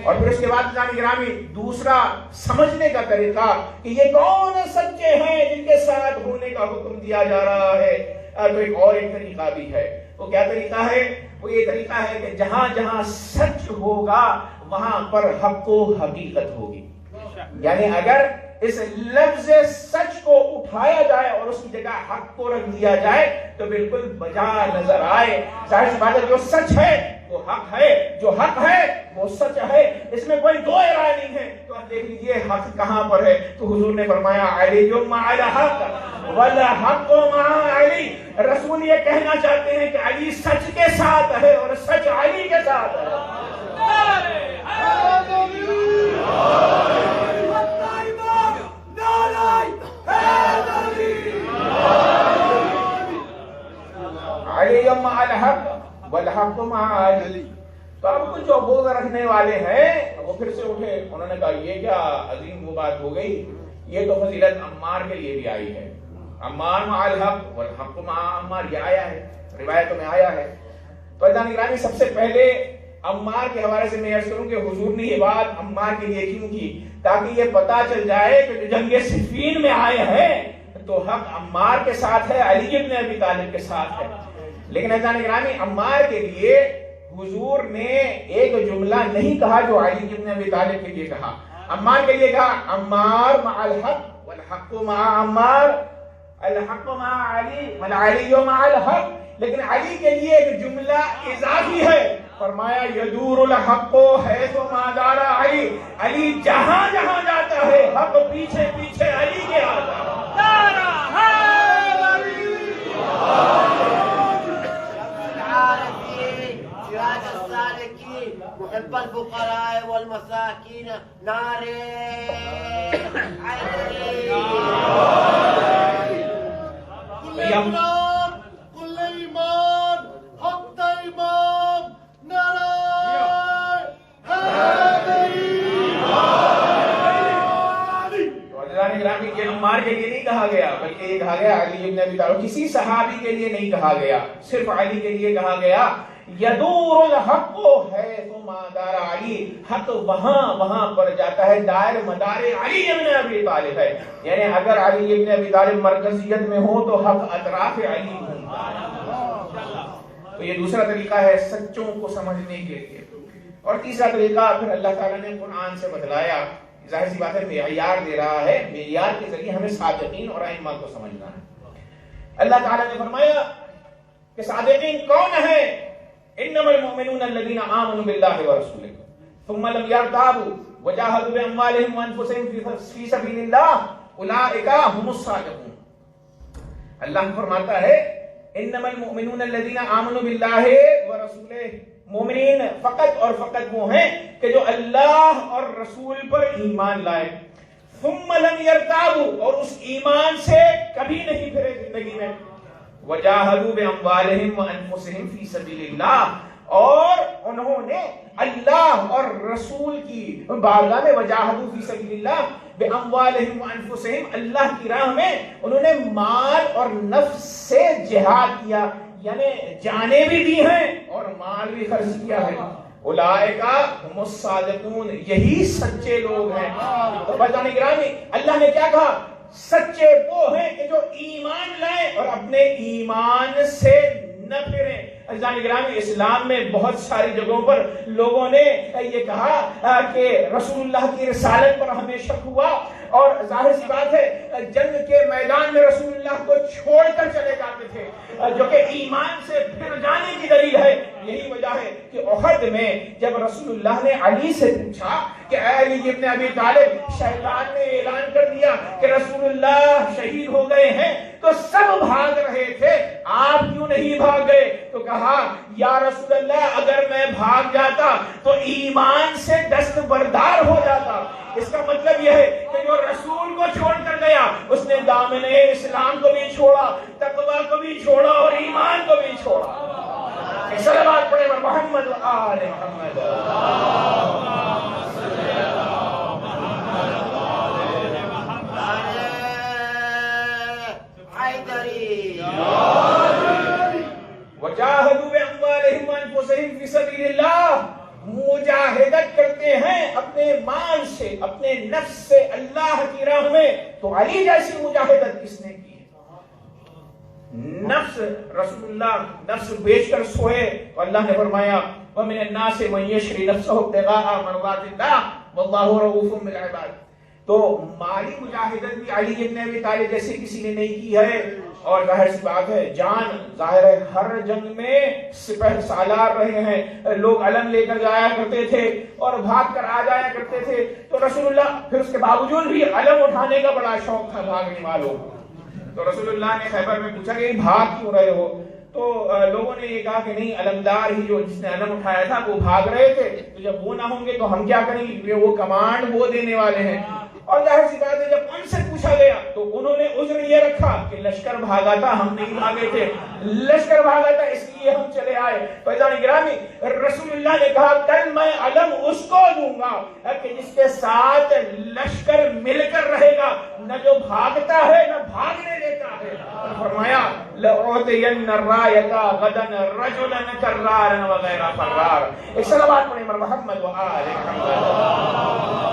اور پھر اس کے بعد قدران گرامی دوسرا سمجھنے کا طریقہ کہ یہ کون سچے ہیں جن کے ساتھ ہونے کا حکم دیا جا رہا ہے، تو ایک طریقہ بھی ہے۔ وہ کیا طریقہ ہے؟ وہ یہ طریقہ ہے کہ جہاں جہاں سچ ہوگا وہاں پر حق و حقیقت ہوگی۔ یعنی اگر اس لفظ سچ کو اٹھایا جائے اور اس کی جگہ حق کو رکھ دیا جائے تو بالکل بجا نظر آئے۔ ظاہر سی بات ہے جو سچ ہے وہ حق ہے، جو حق ہے وہ سچ ہے، اس میں کوئی دو رائے نہیں ہے۔ تو آپ دیکھ لیجئے حق کہاں پر ہے، تو حضور نے فرمایا علی مع الحق والحق مع علی۔ رسول یہ کہنا چاہتے ہیں کہ علی سچ کے ساتھ ہے اور سچ علی کے ساتھ ہے۔ علی مع الحق والحق مع علی۔ تو اب کچھ جو بغض رکھنے والے ہیں وہ پھر سے اٹھے، انہوں نے کہا یہ کیا عظیم وہ بات ہو گئی، یہ تو فضیلت عمار کے لیے بھی آئی ہے، عمار مع الحق والحق مع عمار، یہ آیا ہے، روایتوں میں آیا ہے۔ تو عزیزان گرامی سب سے پہلے عمار کے حوالے سے میں عرض کروں کہ حضور نے یہ بات عمار کے لیے کیوں کی، تاکہ یہ پتا چل جائے کہ جو جنگ صفین میں آئے ہیں تو حق عمار کے ساتھ ہے، علی ابن ابی طالب کے ساتھ ہے۔ لیکن عزیزان گرامی عمار کے لیے حضور نے ایک جملہ نہیں کہا جو علی ابن ابی طالب کے لیے کہا، عمار کے لیے کہا عمار مع الحق والحق مع عمار، الحق مع علی والعلی مع الحق۔ لیکن علی کے لیے ایک جملہ اضافی ہے، فرمایا یدور الحق حیث ما دار علی، علی جہاں جہاں جاتا ہے حق پیچھے پیچھے علی کے آتا ہے۔ محب الفقراء والمساكين نار كل إمام كل إمام حق إمام نار یہ عمار کے لیے نہیں کہا گیا بلکہ یہ کہا گیا علی ابن ابی طالب، کسی صحابی کے لیے نہیں کہا گیا، صرف علی کے لیے کہا گیا یدور الحق حیث ما دار علی، حق وہاں پر جاتا ہے، دائر مدار علی ابن ابی طالب ہے۔ یعنی اگر علی ابن ابی طالب مرکزیت میں ہو تو حق اطراف علی گھومتا ہے۔ تو یہ دوسرا طریقہ ہے سچوں کو سمجھنے کے لیے۔ اور تیسرا طریقہ پھر اللہ تعالیٰ نے قرآن سے بتلایا، ظاہر سی بات ہے معیار دے رہا ہے، معیار کے ذریعے ہمیں صادقین اور ائمہ کو سمجھنا ہے۔ اللہ تعالیٰ نے فرمایا کہ صادقین کون ہیں؟ انما المؤمنون الذين آمنوا بالله ورسوله ثم لم يرتابوا وجاهدوا باموالهم وانفسهم في سبيل الله اولئك هم الصادقون۔ اللہ فرماتا ہے انما المؤمنون الذين آمنوا بالله ورسوله، مومنین فقط اور فقط وہ ہیں کہ جو اللہ اور رسول پر ایمان لائے، ثم لم يرتابوا، اور اس ایمان سے کبھی نہیں پھرے زندگی میں، وجاہدوا باموالہم وانفسہم فی سبیل اللہ، اور انہوں نے اللہ اور رسول کی بارگاہ میں وجاہدوا فی سبیل اللہ باموالہم وانفسہم، اللہ کی راہ میں انہوں نے مال اور نفس سے جہاد کیا، یعنی جانیں بھی دی ہیں اور مال بھی خرچ کیا ہے۔ اولئک هم الصادقون، یہی سچے لوگ ہیں۔ تو بھائیان گرامی اللہ نے کیا کہا؟ سچے وہ ہیں کہ جو ایمان لائیں اور اپنے ایمان سے نہ پھریں۔ عزیزان گرامی، اسلام میں بہت ساری جگہوں پر لوگوں نے یہ کہا کہ رسول اللہ کی رسالت پر ہمیں شک ہوا، اور ظاہر سی بات ہے جنگ کے میدان میں رسول اللہ کو چھوڑ کر چلے جاتے تھے، جو کہ ایمان سے پھر جانے کی دلیل ہے۔ یہی وجہ ہے کہ احد میں جب رسول اللہ نے علی سے پوچھا کہ اے علی ابن ابی طالب، شیطان نے اعلان کر دیا کہ رسول اللہ شہید ہو گئے ہیں، تو سب بھاگ رہے تھے، آپ کیوں نہیں بھاگ گئے؟ تو کہا یا رسول اللہ، اگر میں بھاگ جاتا تو ایمان سے دستبردار ہو جاتا۔ اس کا مطلب یہ ہے کہ جو رسول کو چھوڑ کر گیا اس نے دامن اسلام کو بھی چھوڑا، تقوی کو بھی چھوڑا اور ایمان کو بھی چھوڑا۔ ایک صلوات پڑھے محمد و آل محمد۔ وجاہدوا باموالہم وانفسہم فی سبیل اللہ، مجاہدت کرتے ہیں اپنے مال سے، اپنے نفس سے اللہ کی راہ میں۔ تو علی جیسی مجاہدت کس نے کی؟ نفس، رسول اللہ نفس بیچ کر سوئے، تو اللہ نے فرمایا وَمِنَ النَّاسِ مَن يَشْرِي نَفْسَهُ ابْتِغَاءَ مَرْضَاتِ اللَّهِ وَاللَّهُ رَءُوفٌ بِالْعِبَادِ۔ تو مالی مجاہدت بھی علی ابن ابی طالب جیسے کسی نے نہیں کی ہے، اور ظاہر سی بات ہے جان، ظاہر ہے ہر جنگ میں سپہ سالار رہے ہیں، لوگ علم لے کر جایا کرتے تھے اور بھاگ کر آ جایا کرتے تھے، تو رسول اللہ پھر اس کے باوجود بھی علم اٹھانے کا بڑا شوق تھا بھاگنے والوں کو۔ تو رسول اللہ نے خیبر میں پوچھا کہ بھاگ کیوں رہے ہو؟ تو لوگوں نے یہ کہا کہ نہیں، علمدار ہی جو جس نے علم اٹھایا تھا وہ بھاگ رہے تھے، تو جب وہ نہ ہوں گے تو ہم کیا کریں گے، وہ کمانڈ وہ دینے والے ہیں۔ اور ظاہر سی بات ہے جب ان سے پوچھا گیا تو انہوں نے عذر یہ رکھا کہ لشکر بھاگا تھا، ہم نہیں بھاگے تھے، لشکر بھاگا تھا اس لیے ہم چلے آئے۔ فیضان گرامی، رسول اللہ نے کہا کل میں علم اس کو دوں گا کہ جس کے ساتھ لشکر مل کر رہے گا، نہ جو بھاگتا ہے نہ بھاگنے دیتا ہے۔ فرمایا لَأُعْطِيَنَّ الرَّایَةَ غَدًا رَجُلًا كَرَّارًا وَغَیْرَ فَرَّارٍ۔ ایک صلوات پڑھیں محمد و آل محمد۔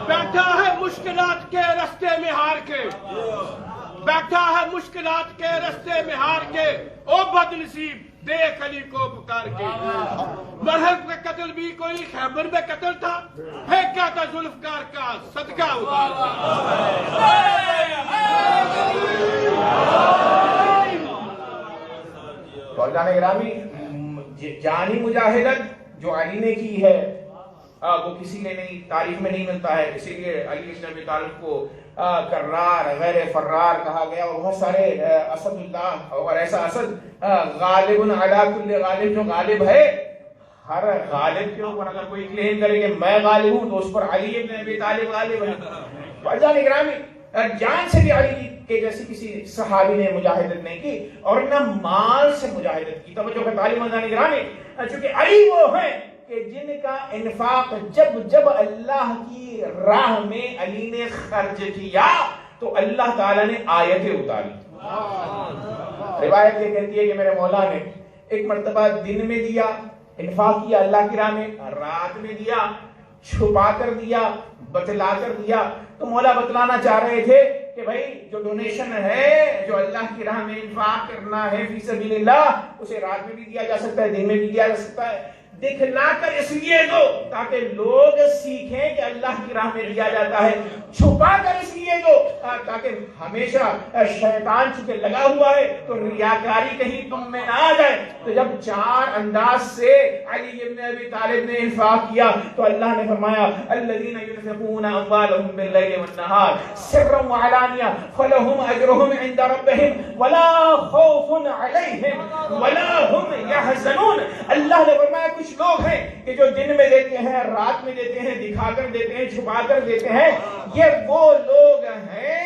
بیٹھا ہے مشکلات کے رستے میں ہار کے، بیٹھا ہے مشکلات کے رستے میں ہار کے، او بد نصیب دیکھ علی کو پکار کے۔ مرحب کا قتل بھی کوئی خیبر میں قتل تھا، پھینکا تھا ذوالفقار کا صدقہ اتار کے۔ تو اللہ نے گرامی جانی مجاہدت جو علی نے کی ہے وہ کسی نے نہیں، تاریخ میں نہیں ملتا ہے، اسی لیے علی بن ابی طالب کو کرار غیر فرار کہا گیا، اور بہت سارے اسد اللہ، اور ایسا اسد غالب علی کل غالب، جو غالب ہے ہر غالب کے اوپر اگر کوئی کلیم کرے کہ میں غالب ہوں تو اس پر علی ابن ابی طالب غالب ہے۔ بھائیان گرامی، جان سے بھی علی کے جیسی کسی صحابی نے مجاہدت نہیں کی، اور نہ مال سے مجاہدت کی۔ توجہ کا تعلیم بھائیان گرامی، چونکہ علی وہ ہیں کہ جن کا انفاق جب اللہ کی راہ میں علی نے خرچ کیا تو اللہ تعالیٰ نے آیتیں اتاری۔ روایت یہ کہتی ہے کہ میرے مولا نے ایک مرتبہ دن میں دیا، انفاق کیا اللہ کی راہ میں، رات میں دیا، چھپا کر دیا، بتلا کر دیا۔ تو مولا بتلانا چاہ رہے تھے کہ بھائی جو ڈونیشن ہے، جو اللہ کی راہ میں انفاق کرنا ہے فی سبیل اللہ، اسے رات میں بھی دیا جا سکتا ہے، دن میں بھی دیا جا سکتا ہے، دکھلا کر اس لیے دو تاکہ لوگ سیکھیں کہ اللہ کی راہ میں دیا جاتا ہے، چھپا کر اس لیے دو تاکہ ہمیشہ شیطان چونکہ لگا ہوا ہے تو ریاکاری کہیں تم میں نہ آ جائے۔ تو جب چار انداز سے علی ابن ابی طالب نے انفاق کیا تو اللہ نے فرمایا الذین ينفقون اموالهم باللیل والنہار سرا وعلانیہ فلہم اجرهم عند ربهم ولا خوف علیہم ولا هم يحزنون۔ اللہ نے فرمایا کچھ لوگ ہیں کہ جو دن میں دیتے ہیں، رات میں دیتے ہیں، دکھا کر دیتے ہیں، چھپا کر دیتے ہیں، یہ وہ لوگ ہیں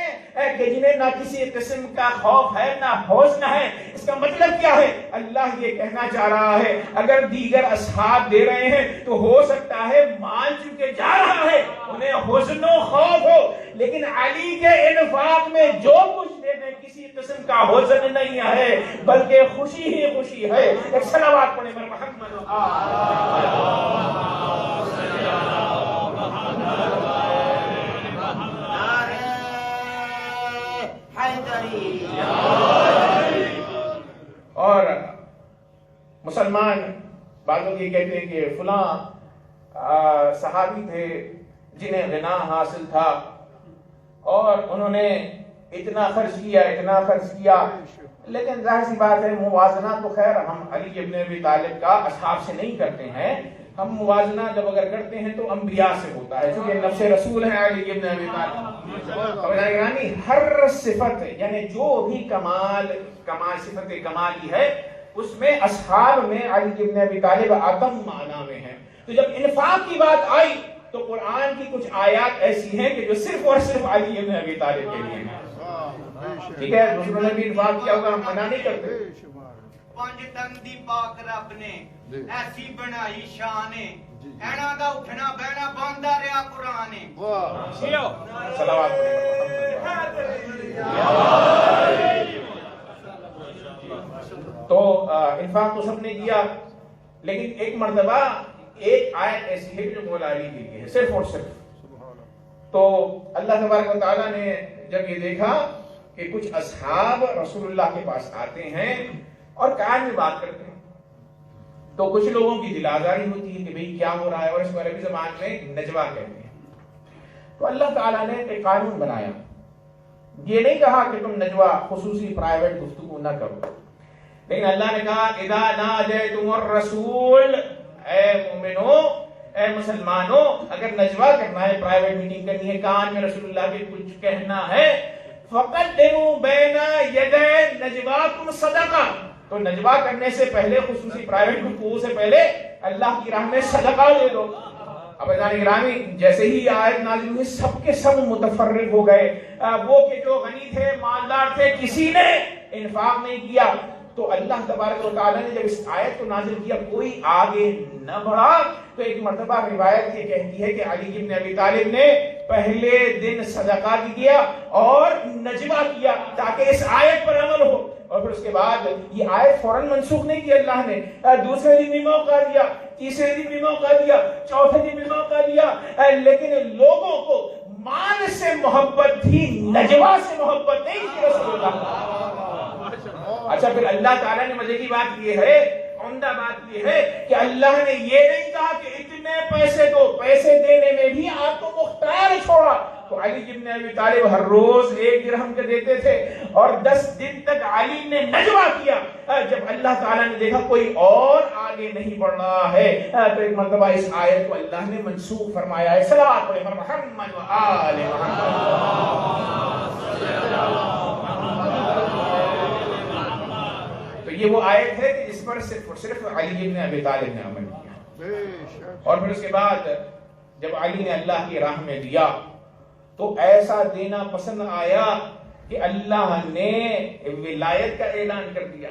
کہ جنہیں نہ کسی قسم کا خوف ہے نہ حزن ہے۔ اس کا مطلب کیا ہے؟ اللہ یہ کہنا چاہ رہا ہے اگر دیگر اصحاب دے رہے ہیں تو ہو سکتا ہے مال چونکہ جا رہا ہے انہیں حزن و خوف ہو، لیکن علی کے انفاق میں جو کچھ دے دیں کسی قسم کا حزن نہیں ہے بلکہ خوشی ہی خوشی ہے۔ ایک صلوات پڑھیں محمد لوگ یہ کہتے ہیں کہ فلاں صحابی تھے جنہیں غنا حاصل تھا اور انہوں نے اتنا خرچ کیا، لیکن ظاہر سی بات ہے موازنہ تو خیر ہم علی ابن ابی طالب کا اصحاب سے نہیں کرتے ہیں، ہم موازنہ جب اگر کرتے ہیں تو انبیاء سے ہوتا ہے، چونکہ نفس رسول ہیں علی ابن ابی طالب۔ یعنی ہر صفت یعنی جو بھی کمال صفت کمالی ہے اس میں اصحاب میں علی ابن ابی طالب عدم معنی میں ہے۔ تو جب انفاق کی بات آئی تو قرآن کی کچھ آیات ایسی ہیں کہ جو صرف اور صرف علی ابن ابی طالب کے لیے ہیں۔ ٹھیک ہے، دوسروں نے بھی انفاق کیا ہوگا، ہم منع نہیں کرتے۔ پنج تن دی پاک رب نے ایسی بنائی شان اینا دا اٹھنا بہنا باندا رہا قرآن۔ صلوات تو انفاق تو سب نے کیا، لیکن ایک مرتبہ ایک آیت ایسی ہے جو مولا علی کے لیے ہے صرف اور صرف۔ تو اللہ تبارک و تعالیٰ نے جب یہ دیکھا کہ کچھ اصحاب رسول اللہ کے پاس آتے ہیں اور کان میں بات کرتے ہیں تو کچھ لوگوں کی دل آزاری ہوتی ہے کہ بھئی کیا ہو رہا ہے، اور اس کو عربی زبان میں نجوا کہتے ہیں۔ تو اللہ تعالیٰ نے ایک قانون بنایا، یہ نہیں کہا کہ تم نجوا خصوصی پرائیویٹ گفتگو نہ کرو، لیکن اللہ نے کہا اذا ناجیتم الرسول، اے مومنو اے مسلمانوں اگر نجوا کرنا ہے، پرائیویٹ میٹنگ کرنی ہے، کان میں رسول اللہ کے کچھ کہنا ہے، فقدموا بین یدی نجواکم صدقہ، تو نجوا کرنے سے پہلے خصوصی پرائیویٹ گفتگو سے پہلے اللہ کی راہ میں صدقہ دے دو۔ اب عزیزان گرامی جیسے ہی آیت نازل ہوئی سب کے سب متفرق ہو گئے، وہ کہ جو غنی تھے مالدار تھے کسی نے انفاق نہیں کیا۔ تو اللہ تبارک و تعالیٰ نے جب اس آیت کو نازل کیا کوئی آگے نہ بڑھا، تو ایک مرتبہ روایت یہ کہتی ہے کہ علی ابن ابی طالب نے پہلے دن صدقہ کیا اور نجوا کیا تاکہ اس آیت پر عمل ہو، اور پھر اس کے بعد یہ آیت فوراً منسوخ نہیں کی اللہ نے، دوسرے دن بھی موقع دیا، تیسرے دن بھی موقع دیا، چوتھے دن بھی موقع دیا، لیکن لوگوں کو مال سے محبت تھی، نجوا سے محبت نہیں تھی رسول اللہ۔ اچھا پھر اللہ تعالیٰ نے مزے کی بات یہ ہے، عمدہ بات یہ ہے کہ اللہ نے یہ نہیں کہا کہ اتنے پیسے دو، پیسے دینے میں بھی آپ کو مختار چھوڑا۔ تو علی ابن ابی طالب ہر روز 1 درہم کے دیتے تھے اور 10 دن تک علی نے نجوا کیا۔ جب اللہ تعالیٰ نے دیکھا کوئی اور آگے نہیں بڑھ رہا ہے تو ایک مرتبہ اس آیت کو اللہ نے منسوخ فرمایا ہے۔ صلوات پڑھیں محمد و آل محمد۔ یہ وہ آیت ہے کہ جس پر صرف اور صرف علی ابن ابی طالب نے عمل کیا، اور پھر اس کے بعد جب علی نے اللہ کی راہ میں دیا تو ایسا دینا پسند آیا کہ اللہ نے ولایت کا اعلان کر دیا،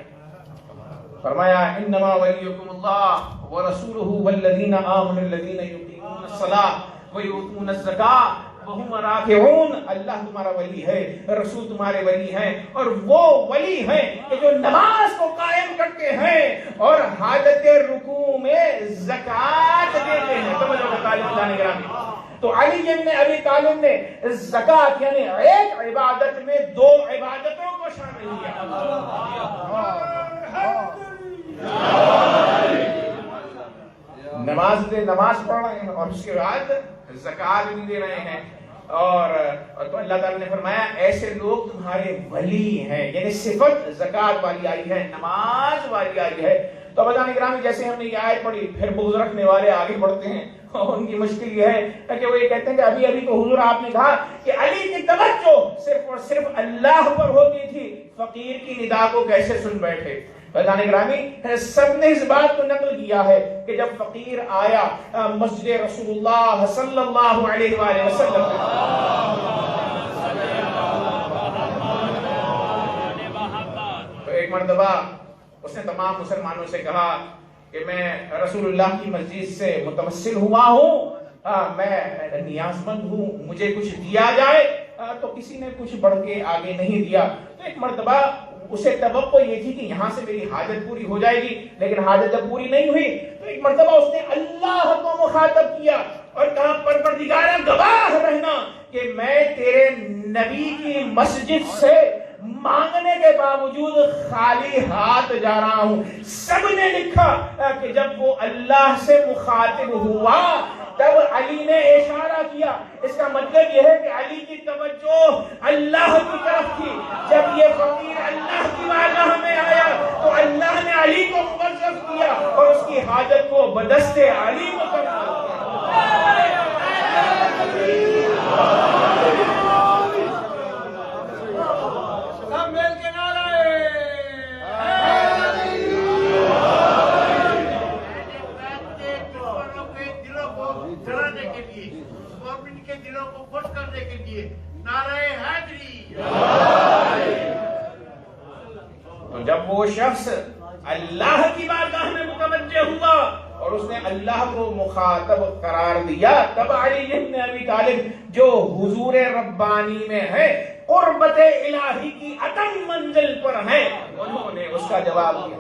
فرمایا انما ولیکم اللہ ورسولہ والذین آمنوا الذین یقیمون الصلاۃ ویؤتون الزکاۃ وہم راکعون، اللہ تمہارا ولی ہے، رسول تمہارے ولی ہیں، اور وہ ولی ہیں کہ جو نماز کو قائم کرتے ہیں اور حالت رکوع میں زکوٰۃ دیتے ہیں۔ توجہ طالب جانے گرامی، تو علی ابن ابی طالب نے زکوٰۃ یعنی ایک عبادت میں 2 عبادتوں کو شامل کیا۔ نماز پڑھ رہے ہیں اور اس کے بعد زکوٰۃ بھی دے رہے ہیں، اور تو اللہ تعالیٰ نے فرمایا ایسے لوگ تمہارے ولی ہیں، یعنی صفت زکوٰۃ والی آئی ہے، نماز والی آئی ہے۔ تو بتانے گرامی جیسے ہم نے یہ آیت پڑھی پھر بغض رکھنے والے آگے بڑھتے ہیں، ان کی مشکل یہ ہے کہ وہ یہ کہتے ہیں کہ ابھی تو حضور آپ نے کہا کہ علی کی توجہ صرف اور صرف اللہ پر ہوتی تھی، فقیر کی ندا کو کیسے سن بیٹھے۔ بتانے گرامی سب نے اس بات کو نقل کیا ہے کہ جب فقیر آیا مسجد رسول اللہ صلی اللہ علیہ وآلہ وسلم تو ایک مرتبہ اس نے تمام مسلمانوں سے کہا کہ میں رسول اللہ کی مسجد سے متوسل ہوا ہوں، میں نیاز مند ہوں، مجھے کچھ دیا جائے، تو کسی نے کچھ بڑھ کے آگے نہیں دیا۔ تو ایک مرتبہ اسے توقع یہ تھی کہ یہاں سے میری حاجت پوری ہو جائے گی، لیکن حاجت جب پوری نہیں ہوئی تو ایک مرتبہ اس نے اللہ کو مخاطب کیا اور کہا پروردگار گواہ رہنا کہ میں تیرے نبی کی مسجد سے مانگنے کے باوجود خالی ہاتھ جا رہا ہوں. سب نے لکھا کہ جب وہ اللہ سے مخاطب ہوا تب علی نے اشارہ کیا. اس کا مطلب یہ ہے کہ علی کی توجہ اللہ کی طرف تھی. جب یہ فقیر اللہ کی بارگاہ میں آیا تو اللہ نے علی کو موظف کیا اور اس کی حاجت کو بدست علی مکمل کیا. سب مل کے نعرہ کے لیے مومن کے دلوں کو خوش کرنے کے لیے نعرہ حیدری. تو جب وہ شخص اللہ کی بارگاہ میں متوجہ ہوا اور اس نے اللہ کو مخاطب قرار دیا تب علی بن ابی طالب جو حضور ربانی میں ہے قربت الہی کی اتم منزل پر ہیں انہوں نے اس کا جواب دیا.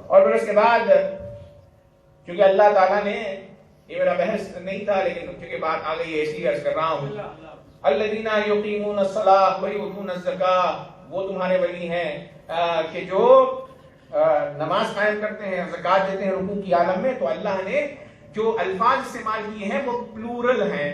اور پھر اس کے بعد چونکہ اللہ تعالیٰ نے یہ میرا بحث نہیں تھا لیکن چونکہ بات آ گئی ایسی عرض کر رہا ہوں. الذین یقیمون الصلاۃ ویؤتون الزکاۃ وہ تمہارے ولی ہیں کہ جو نماز قائم کرتے ہیں زکوٰۃ دیتے ہیں رکوع کی عالم میں. تو اللہ نے جو الفاظ استعمال کیے ہیں وہ پلورل ہیں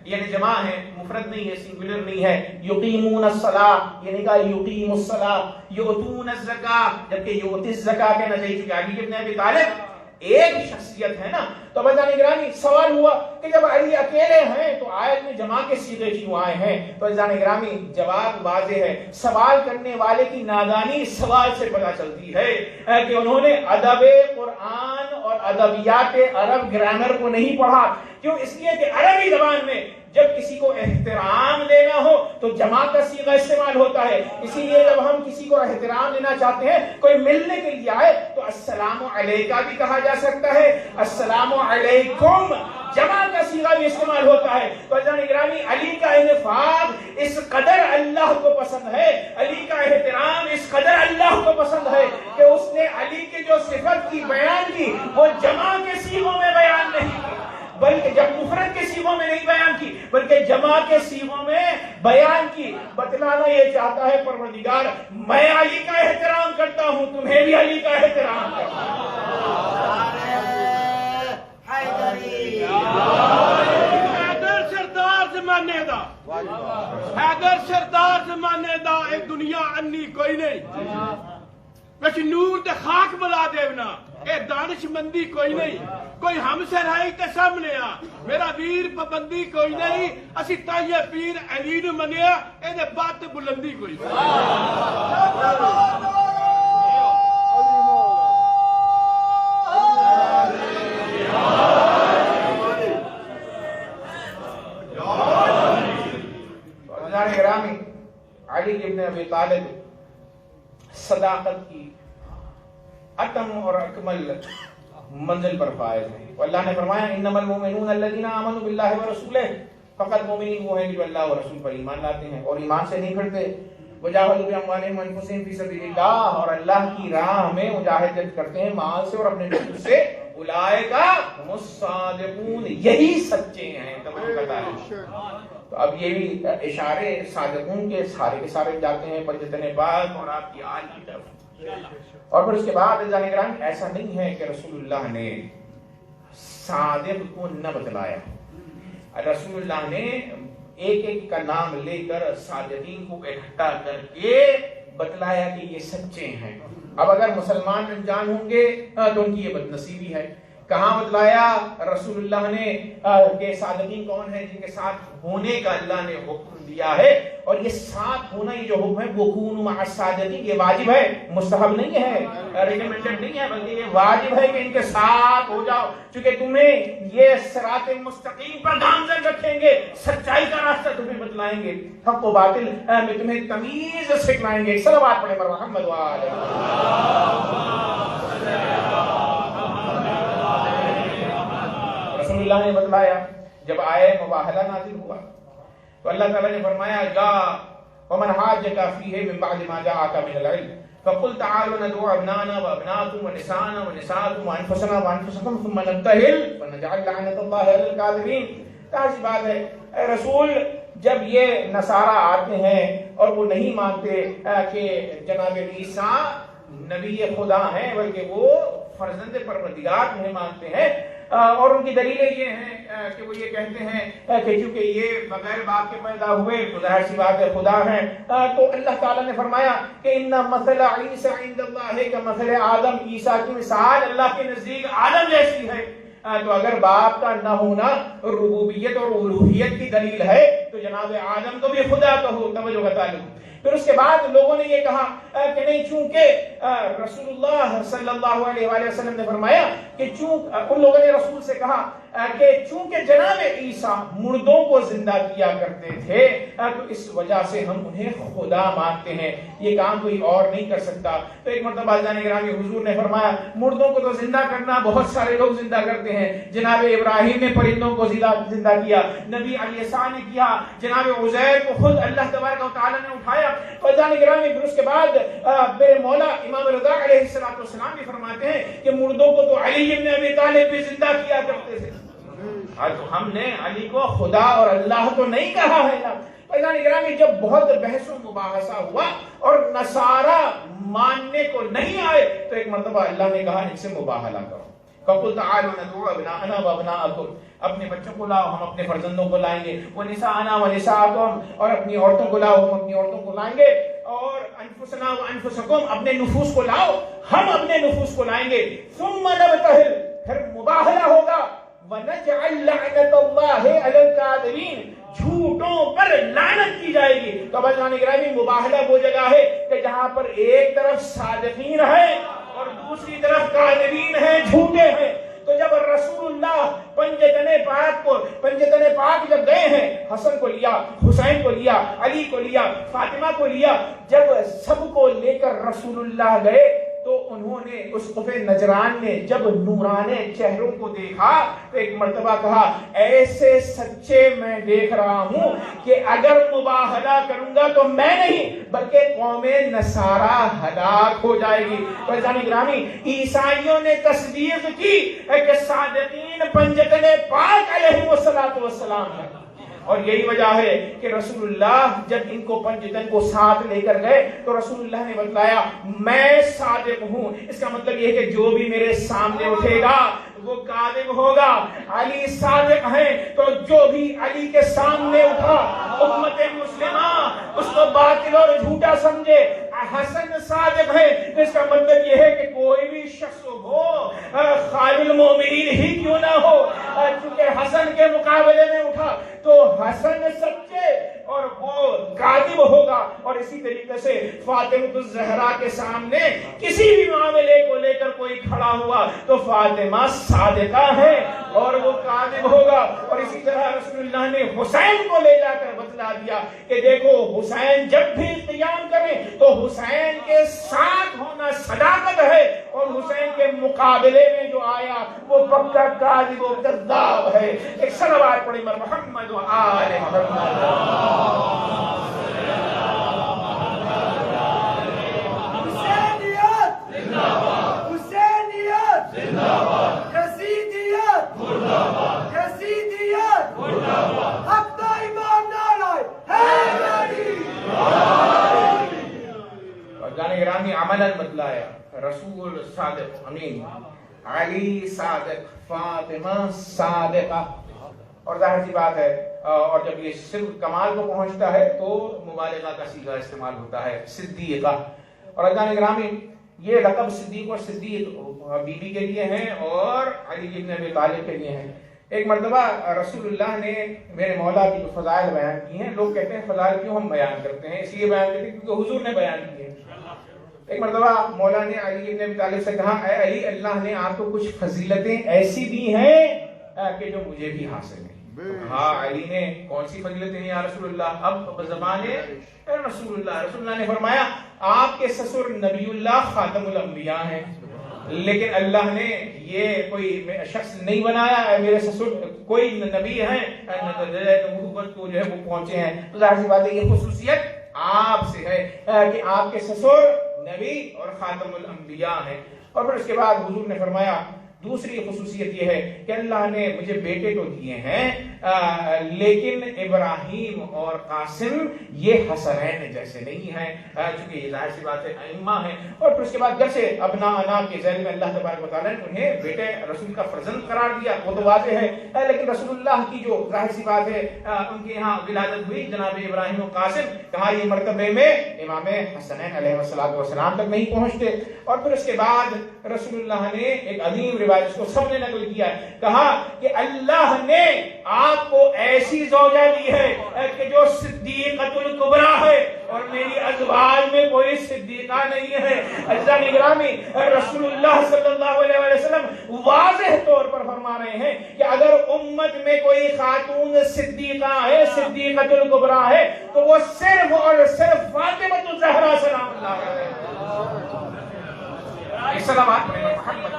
یعنی جمع ہے مفرد نہیں ہے سنگولر نہیں ہے. یقیمون الصلاۃ یعنی کہ یقیم الصلاۃ یؤتون الزکاۃ جبکہ یؤتی الزکاۃ کہنا چاہیے کیونکہ علی بن ابی طالب ایک شخصیت ہے نا. تو بھائی گرامی سوال ہوا کہ جب علی اکیلے ہیں تو آیت میں جمع کے صیغے کیوں آئے ہیں؟ تو عزیزان گرامی جواب واضح ہے. سوال کرنے والے کی نادانی سوال سے پتہ چلتی ہے کہ انہوں نے ادب قرآن اور ادبیات عرب گرامر کو نہیں پڑھا. کیوں؟ اس لیے کہ عربی زبان میں جب کسی کو احترام دینا ہو تو جمع کا صیغہ استعمال ہوتا ہے. اسی لیے جب ہم کسی کو احترام دینا چاہتے ہیں کوئی ملنے کے لیے آئے تو السلام علیکہ بھی کہا جا سکتا ہے السلام علیکم جمع کا صیغہ بھی استعمال ہوتا ہے. تو عزیزان گرامی علی کا انفاق اس قدر اللہ کو پسند ہے علی کا احترام اس قدر اللہ کو پسند ہے کہ اس نے علی کی جو صفت کی بیان کی وہ جمع کے صیغوں میں بیان نہیں کی بلکہ جب مفرد کے صیغوں میں نہیں بیان کی بلکہ جمع کے صیغوں میں بیان کی. بتلانا یہ چاہتا ہے پروردگار میں علی کا احترام کرتا ہوں تمہیں بھی علی کا احترام کرنا حیدر سردار زمانے دا حیدر سردار زمانے دا ایک دنیا انی کوئی نہیں بس نور دے خاک بلا دیونا اے دانش مندی کوئی نہیں کوئی ہم سے رہی تے سامنے آ میرا ویر پابندی کوئی نہیں اسی تائیے پیر علی نو منیا اے دے بات بلندی کوئی گرامی علی بن ابی طالب صداقت کی اتم اور اکمل منزل پر فائز ہیں. اللہ نے فرمایا انما المؤمنون الذين آمنوا بالله ورسوله فقط مومنین وہ ہیں جو اللہ اور رسول پر ایمان لاتے ہیں اور ایمان سے نہیں پھرتے. وجاہدوا باموالهم وانفسهم فی سبیل اللہ اور اللہ کی راہ میں مجاہدت کرتے ہیں مال سے اور اپنے جسم سے. اولئک هم الصادقون یہی سچے ہیں. تو اب یہ بھی اشارے صادقون کے سارے جاتے ہیں پنجتن پاک اور آپ کی آل کی طرف. اور پھر اس کے بعد عزیزان کرام ایسا نہیں ہے کہ رسول اللہ نے صادق کو نہ بتلایا. رسول اللہ نے ایک ایک کا نام لے کر صادقین کو اکٹھا کر کے بتلایا کہ یہ سچے ہیں. اب اگر مسلمان انجان ہوں گے تو ان کی یہ بدنصیبی ہے. کہاں بتلایا رسول اللہ نے کہ صادقین کون ہیں جن کے ساتھ ہونے کا اللہ نے حکم دیا ہے. اور یہ ساتھ ہونا یہ جو حکم ہے وَكُونُوا مَعَ الصَّادِقِينَ یہ واجب ہے مستحب نہیں ہے ریکمنڈڈ نہیں ہے بلکہ یہ واجب ہے کہ ان کے ساتھ ہو جاؤ چونکہ تمہیں یہ صراط مستقیم پر گامزن رکھیں گے سچائی کا راستہ تمہیں بتلائیں گے حق و باطل میں تمہیں تمیز سکھلائیں گے. صلوات پڑھیں پر محمد وآلہ رسول اللہ نے بتلایا. جب آئے مباہلہ نازل ہوا تو اللہ تعالیٰ نے فرمایا جا ومن حاجک فیہ من بعد ما جاءک من العلم فقل تعالوا ندعو ابناءنا وابناءکم ونساءنا ونساءکم وانفسنا وانفسکم ثم نبتہل ونجعل لعنت اللہ علی الکاذبین. تعجب بات ہے اے رسول جب یہ نصارہ آتے ہیں اور وہ نہیں مانتے کہ جناب عیسیٰ نبی خدا ہیں بلکہ وہ فرزند پروردگار نہیں مانتے ہیں، اور ان کی دلیلیں یہ ہیں کہ وہ یہ کہتے ہیں کہ چونکہ یہ بغیر باپ کے پیدا ہوئے تو ظاہر سی بات ہے خدا ہیں، تو اللہ تعالیٰ نے فرمایا کہ ان مثل عیسیٰ عند اللہ کمثل آدم، عیسیٰ کی مثال اللہ کے نزدیک آدم جیسی ہے۔ تو اگر باپ کا نہ ہونا ربوبیت اور الوہیت کی دلیل ہے تو جناب آدم کو بھی خدا کہو، توجہ کا تعلق۔ پھر اس کے بعد لوگوں نے یہ کہا کہ نہیں، چونکہ رسول اللہ صلی اللہ علیہ وآلہ وسلم نے فرمایا کہ ان لوگوں نے رسول سے کہا کہ چونکہ جناب عیسیٰ مردوں کو زندہ کیا کرتے تھے تو اس وجہ سے ہم انہیں خدا مانتے ہیں، یہ کام کوئی اور نہیں کر سکتا۔ تو ایک مرتبہ جانے گرامی حضور نے فرمایا مردوں کو تو زندہ کرنا بہت سارے لوگ زندہ کرتے ہیں، جناب ابراہیم نے پرندوں کو زندہ کیا، نبی عیسیٰ نے کیا، جناب عزیر کو خود اللہ تبارک و تعالی نے اٹھایا۔ اور جانے گرامی پھر اس کے بعد میرے مولا امام رضا علیہ السلام بھی فرماتے ہیں کہ مردوں کو تو علی ابن ابی طالب بھی زندہ کیا کرتے تھے، آج ہم نے علی کو خدا اور اللہ تو نہیں کہا ہے نا۔ فیضان گرامی جب بہت بحث و مباحثہ ہوا اور نصارہ ماننے کو نہیں آئے تو ایک مرتبہ اللہ نے کہا ان سے مباہلہ کرو، فَقُلْ تَعَالُوا نَدْعُوا أَبْنَاءَنَا وَأَبْنَاءَكُمْ، اپنے بچوں کو لاؤ ہم اپنے فرزندوں کو لائیں گے، وَنِسَاءَنَا وَنِسَاءَكُمْ، اور اپنی عورتوں کو لاؤ ہم اپنی عورتوں کو لائیں گے، اور أَنفُسَنَا وَأَنفُسَكُمْ، اپنے نفوس کو لاؤ ہم اپنے نفوس کو لائیں گے، ثُمَّ نَبْتَهِلْ، پھر مباہلہ ہوگا، وَنَجْعَلْ لَعْنَةَ اللَّهِ عَلَى الْكَاذِبِينَ، جھوٹوں پر لعنت کی جائے گی۔ تو بھائیان گرامی مباہلہ وہ جگہ ہے کہ جہاں پر ایک طرف صادقین ہیں اور دوسری طرف کاذبین ہیں، جھوٹے ہیں۔ تو جب رسول اللہ پنجتن پاک جب گئے ہیں، حسن کو لیا، حسین کو لیا، علی کو لیا، فاطمہ کو لیا، جب سب کو لے کر رسول اللہ گئے تو انہوں نے اس قف نجران نے جب نورانے چہروں کو دیکھا تو ایک مرتبہ کہا ایسے سچے میں دیکھ رہا ہوں کہ اگر مباہلہ کروں گا تو میں نہیں بلکہ قوم نصارہ ہلاک ہو جائے گی۔ فیضان گرامی عیسائیوں نے تصدیق کی کہ صادقین پنجتن پاک علیہ السلام ہے، اور یہی وجہ ہے کہ رسول اللہ جب ان کو پنجتن کو ساتھ لے کر گئے تو رسول اللہ نے بتلایا میں صادق ہوں، اس کا مطلب یہ ہے کہ جو بھی میرے سامنے اٹھے گا وہ کاذب ہوگا، علی صادق ہیں تو جو بھی علی کے سامنے اٹھا امت مسلمہ اس کو باطل اور جھوٹا سمجھے۔ حسن صادق ہے، اس کا مطلب یہ ہے کہ کوئی بھی شخص ہو خیر المومنین ہی کیوں نہ ہو، چونکہ حسن کے مقابلے میں اٹھا تو حسن سچے اور وہ کاذب ہوگا۔ اور اسی طریقے سے فاطمہ الزہرا کے سامنے کسی بھی معاملے کو لے کر کوئی کھڑا ہوا تو فاطمہ صادقہ ہے اور وہ کاذب ہوگا۔ اور اسی طرح رسول اللہ نے حسین کو لے جا کر بتلا دیا کہ دیکھو حسین جب بھی قیام کریں تو حسین کے ساتھ ہونا صداقت ہے، اور حسین کے مقابلے میں جو آیا وہ پکا کاذب و کذاب ہے۔ ایک صلوات پڑھی مر محمد و آل محمد۔ گرامی عملاً بتلایا رسول صادق امین، علی صادق، فاطمہ صادقہ، اور ظاہر سی بات ہے اور جب یہ صرف کمال کو پہنچتا ہے تو مبالغہ کا صیغہ استعمال ہوتا ہے صدیقہ۔ اور اذان گرامی یہ لقب صدیق اور صدیق بی بی کے لیے ہیں اور علی ابن ابی طالب کے لیے ہیں۔ ایک مرتبہ رسول اللہ نے میرے مولا کی جو فضائل بیان کی ہیں، لوگ کہتے ہیں فضائل کیوں ہم بیان کرتے ہیں، اس لیے بیان کرتے ہیں کیونکہ حضور نے بیان کی ہے۔ ایک مرتبہ مولا نے علی ابن ابی طالب سے کہا اے علی، اللہ نے آپ کو کچھ فضیلتیں ایسی دی ہیں کہ جو مجھے بھی حاصل ہیں۔ ہاں علی نے کون سی فضیلتیں یا رسول اللہ؟ اب زبان رسول اللہ نے فرمایا آپ کے سسر نبی اللہ خاتم الانبیاء ہیں، لیکن اللہ نے یہ کوئی شخص نہیں بنایا، میرے سسر کوئی نبی ہیں نبوت کو جو ہے وہ پہنچے ہیں، تو ظاہر سی بات ہے یہ خصوصیت آپ سے ہے کہ آپ کے سسر نبی اور خاتم الانبیاء ہیں۔ اور پھر اس کے بعد حضور نے فرمایا دوسری خصوصیت یہ ہے کہ اللہ نے مجھے بیٹے تو دیے ہیں لیکن ابراہیم اور قاسم یہ حسنین جیسے نہیں ہیں، چونکہ یہ ظاہر سی بات ہے ائمہ ہیں، اور پھر اس کے بعد جب سے ابنا انا کے ذیل میں اللہ تبارک و تعالیٰ نے انہیں بیٹے رسول کا فرزند قرار دیا وہ تو واضح ہے، لیکن رسول اللہ کی جو ظاہر سی بات ہے ان کے یہاں ولادت ہوئی جناب ابراہیم اور قاسم، کہا یہ مرتبے میں امام حسنین علیہ السلام تک نہیں پہنچتے، اور پھر اس کے بعد رسول اللہ نے ایک عظیم روایت اس کو سب نے نقل کیا ہے، کہا کہ اللہ نے آپ کو ایسی زوجہ دی ہے کہ جو صدیقۃ الکبریٰ ہے اور میری ازواج میں کوئی صدیقہ نہیں ہے۔ عزیزان گرامی، رسول اللہ صلی اللہ علیہ وسلم واضح طور پر فرما رہے ہیں کہ اگر امت میں کوئی خاتون صدیقہ ہے، صدیقۃ الکبریٰ ہے، تو وہ صرف اور صرف فاطمہ الزہرا سلام اللہ علیہ السلامات میں محمد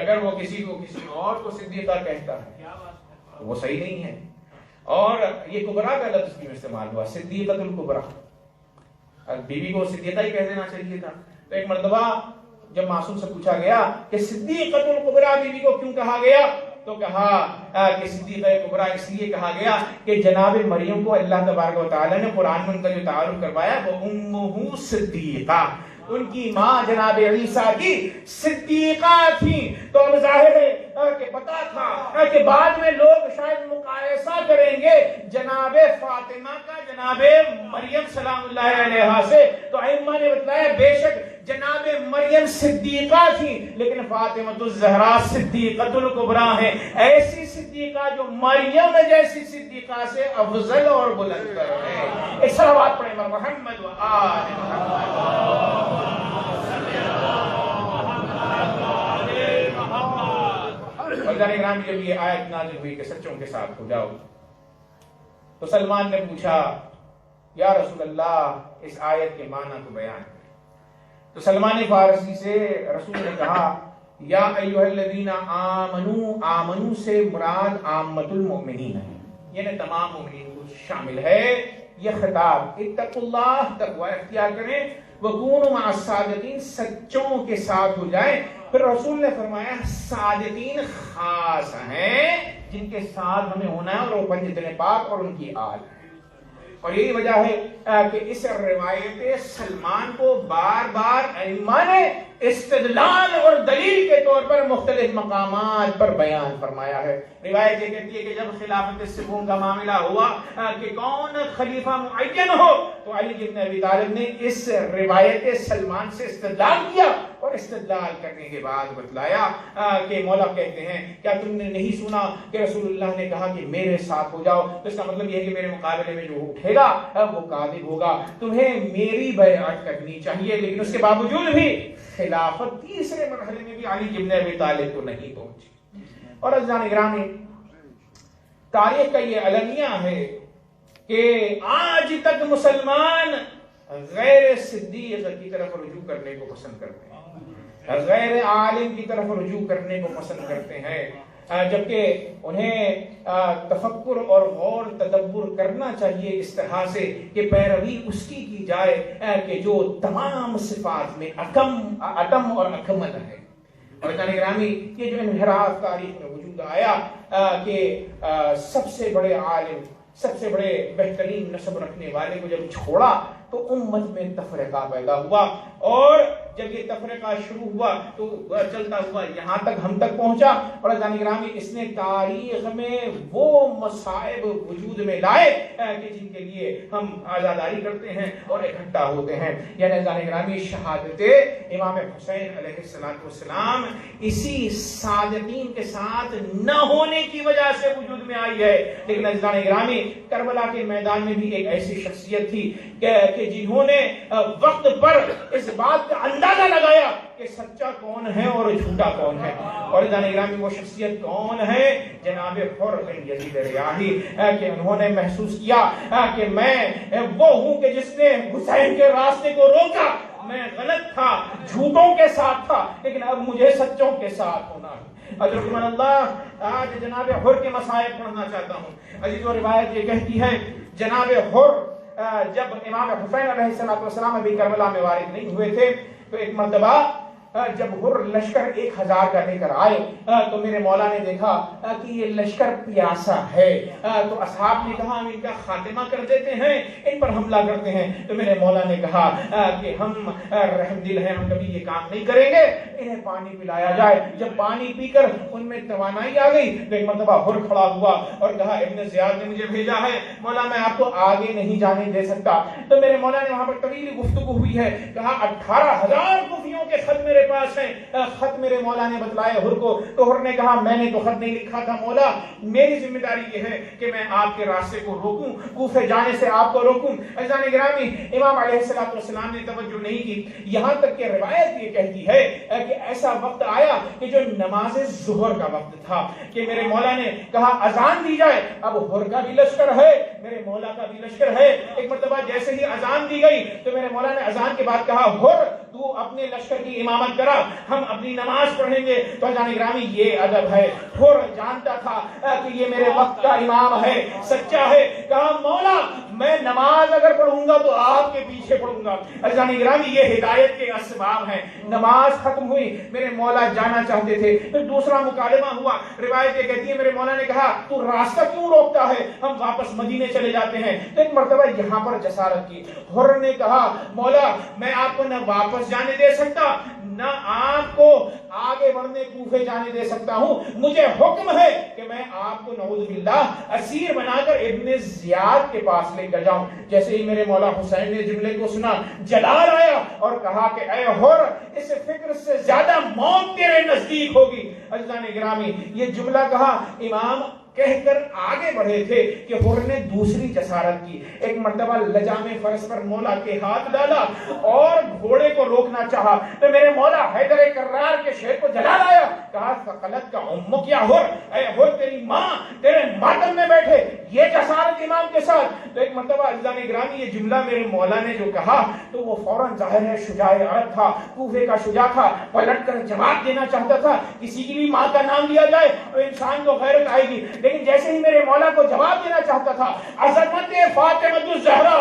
اگر وہ کسی کو کسی اور کو صدیقہ کہتا ہے تو وہ صحیح نہیں ہے، اور یہ کبرا کا لفظ کی استعمال ہوا، صدیقۃ الکبریٰ، بیوی کو صدیقہ ہی کہہ دینا چاہیے تھا۔ تو ایک مرتبہ جب معصوم سے پوچھا گیا کہ صدیقۃ الکبریٰ بیوی کو کیوں کہا گیا، تو کہا کہ صدیقہ کبریٰ اس لیے کہا گیا کہ جناب مریم کو اللہ تبارک و تعالیٰ نے قرآن میں ان کا جو تعارف کروایا وہ امہ صدیقہ، ان کی ماں جناب عیسیٰ کی صدیقہ تھی۔ تو اب ظاہر ہے کہ پتا تھا کہ بعد میں لوگ شاید مقایسہ کریں گے جناب فاطمہ کا جناب مریم سلام اللہ علیہ سے، تو ائمہ نے بتلایا بے شک جناب مریم صدیقہ تھی لیکن فاطمہ الزہرا صدیقۃ الکبریٰ ہے، ایسی صدیقہ جو مریم جیسی صدیقہ سے افضل اور بلند تر ہے۔ ایک صلوات پڑھیں محمد و آل محمد۔ جب یہ آیت نازل ہوئی کہ سچوں کے ساتھ ہو جاؤ، تو سلمان نے پوچھا یا رسول اللہ اس آیت کے معنی کو بیان کریں۔ تو سلمان فارسی سے رسول نے کہا یا ایھا الذین آمنو، آمنو سے مراد عامۃ المؤمنین ہے، یعنی تمام مومنین کو شامل ہے یہ خطاب۔ اتقوا اللہ، تقوی اختیار کریں، وکونوا مع الصادقین، سچوں کے ساتھ ہو جائیں۔ پھر رسول نے فرمایا صادقین خاص ہیں جن کے ساتھ ہمیں ہونا ہے، اور وہ پنجتن پاک اور ان کی آل ہے۔ اور یہی وجہ ہے کہ اس روایت سلمان کو بار بار ائمہ نے استدلال اور دلیل کے طور پر مختلف مقامات پر بیان فرمایا ہے۔ روایت یہ کہتی ہے کہ جب خلافت صفون کا معاملہ ہوا کہ کون خلیفہ معین ہو، تو علی بن ابی طالب نے اس روایت سلمان سے استدلال کیا، اور استدلال کرنے کے بعد بتلایا کہ مولا کہتے ہیں کیا تم نے نہیں سنا کہ رسول اللہ نے کہا کہ میرے ساتھ ہو جاؤ، تو اس کا مطلب یہ ہے کہ میرے مقابلے میں جو اٹھے گا وہ کاذب ہوگا، تمہیں میری بیعت کرنی چاہیے۔ لیکن اس کے باوجود بھی خلافت تیسرے مرحلے میں بھی علی بن ابی طالب کو نہیں پہنچی۔ اور عزیزان گرامی، تاریخ کا یہ المیہ ہے کہ آج تک مسلمان غیر صدیق کی طرف رجوع کرنے کو پسند کرتے ہیں، غیر عالم کی طرف رجوع کرنے کو پسند کرتے ہیں، جبکہ انہیں تفکر اور غور تدبر کرنا چاہیے اس طرح سے کہ پیروی اس کی جائے کہ جو تمام صفات میں اتم اور اکمل ہے۔ اور جان گرامی، یہ جو انحراف تاریخ میں وجود آیا کہ سب سے بڑے عالم، سب سے بڑے بہترین نسب رکھنے والے کو جب چھوڑا تو امت میں تفرقہ پیدا ہوا، اور جب یہ تفرقہ شروع ہوا تو چلتا ہوا یہاں تک ہم تک پہنچا۔ اور عزیزان گرامی، اس نے تاریخ میں وہ مصائب وجود میں لائے کہ جن کے لیے ہم عزاداری کرتے ہیں اور اکٹھا ہوتے ہیں۔ یعنی عزیزان گرامی، شہادت امام حسین علیہ السلام اسی صادقین کے ساتھ نہ ہونے کی وجہ سے وجود میں آئی ہے۔ لیکن عزیزان گرامی، کربلا کے میدان میں بھی ایک ایسی شخصیت تھی کہ جنہوں نے وقت پر اس بات کا اندازہ لگایا کہ سچا کون ہے اور جھوٹا کون ہے۔ اور عزیزان گرامی، وہ شخصیت کون ہے؟ جناب حر بن یزید ریاحی، کہ انہوں نے محسوس کیا کہ میں وہ ہوں کہ جس نے حسین کے راستے کو روکا، میں غلط تھا، جھوٹوں کے ساتھ تھا، لیکن اب مجھے سچوں کے ساتھ ہونا ہے۔ اجرکم اللہ، آج جناب حر کے مسائل پڑھنا چاہتا ہوں۔ عزیز، و روایت یہ کہتی ہے جناب حر جب امام حسین علیہ السلام ابھی کربلا میں وارد نہیں ہوئے تھے تو ایک مرتبہ جب ہر لشکر 1000 کا لے کر آئے تو میرے مولا نے دیکھا کہ یہ لشکر پیاسا ہے، تو اصحاب نے کہا ہم ان کا خاتمہ کر دیتے ہیں، ان پر حملہ کرتے ہیں۔ تو میرے مولا نے کہا کہ ہم رحم دل ہیں، ہم کبھی یہ کام نہیں کریں گے، انہیں پانی پلایا جائے۔ جب پانی پی کر ان میں توانائی آ گئی تو ایک مرتبہ ہر کھڑا ہوا اور کہا ابن زیاد نے مجھے بھیجا ہے، مولا میں آپ کو آگے نہیں جانے دے سکتا۔ تو میرے مولا نے وہاں پر طویل گفتگو ہوئی ہے، کہا 18,000 کوفیوں کے خط میرے پاس ہیں، خط میرے مولا نے بتلائے ہر کو۔ تو ہر نے کہا میں نے تو خط نہیں لکھا تھا مولا، میری ذمہ داری یہ ہے کہ میں آپ کے راستے کو روکوں، کوفے جانے سے آپ کو روکوں۔ عزیزان گرامی، امام علیہ السلام نے توجہ نہیں کی، یہاں تک کہ روایت یہ کہتی ہے کہ ایسا وقت آیا کہ جو نماز ظہر کا وقت تھا کہ میرے مولا نے کہا اذان دی جائے۔ اب ہر کا بھی لشکر ہے، میرے مولا کا بھی لشکر ہے۔ ایک مرتبہ جیسے ہی اذان دی گئی تو میرے مولا نے اذان کے بعد کہا ہر تو اپنے لشکر کی امامت کرا، ہم اپنی نماز پڑھیں گے۔ تو جان گرامی یہ ادب ہے، ہر جانتا تھا کہ یہ میرے وقت کا امام ہے، سچا ہے۔ کہا مولا میں نماز اگر پڑھوں گا تو آپ کے پیچھے پڑھوں گا۔ جان گرامی یہ ہدایت کے اسباب ہیں۔ نماز ختم ہوئی، میرے مولا جانا چاہتے تھے، پھر دوسرا مکالمہ ہوا۔ روایت یہ کہتی ہے میرے مولا نے کہا تو راستہ کیوں روکتا ہے، ہم واپس مدینے چلے جاتے ہیں۔ تو ایک مرتبہ یہاں پر جسارت کی، ہر نے کہا مولا میں آپ کو نہ واپس جانے دے سکتا نہ آپ کو آگے بڑھنے کوفے جانے دے سکتا ہوں، مجھے حکم ہے کہ میں آپ کو نعوذ باللہ اسیر بنا کر ابن زیاد کے پاس لے کر جاؤں۔ جیسے ہی میرے مولا حسین نے جملے کو سنا جلال آیا اور کہا کہ اے ہر اس فکر سے زیادہ موت تیرے نزدیک ہوگی۔ عزیزان گرامی یہ جملہ کہا، امام کہہ کر آگے بڑھے تھے کہ ہر نے دوسری جسارت کی، ایک مرتبہ لجام فرس پر مولا کے ہاتھ ڈالا اور گھوڑے کو روکنا چاہا۔ تو میرے مولا حیدر کرار کے شیر کو جلا لایا، کہا ثقلت کا امک یا ہر، اے ہر تیری ماں تیرے ماتم میں بیٹھے، یہ جسارت امام کے ساتھ۔ تو ایک مرتبہ عزیزان گرامی یہ جملہ میرے مولا نے جو کہا تو وہ فوراً ظاہر ہے شجاع عرب تھا، کوفے کا شجاع تھا، پلٹ کر جواب دینا چاہتا تھا۔ کسی کی بھی ماں کا نام لیا جائے تو انسان کو غیرت آئے گی، لیکن جیسے ہی میرے مولا کو جواب دینا چاہتا تھا عظمت فاطمہ الزہرا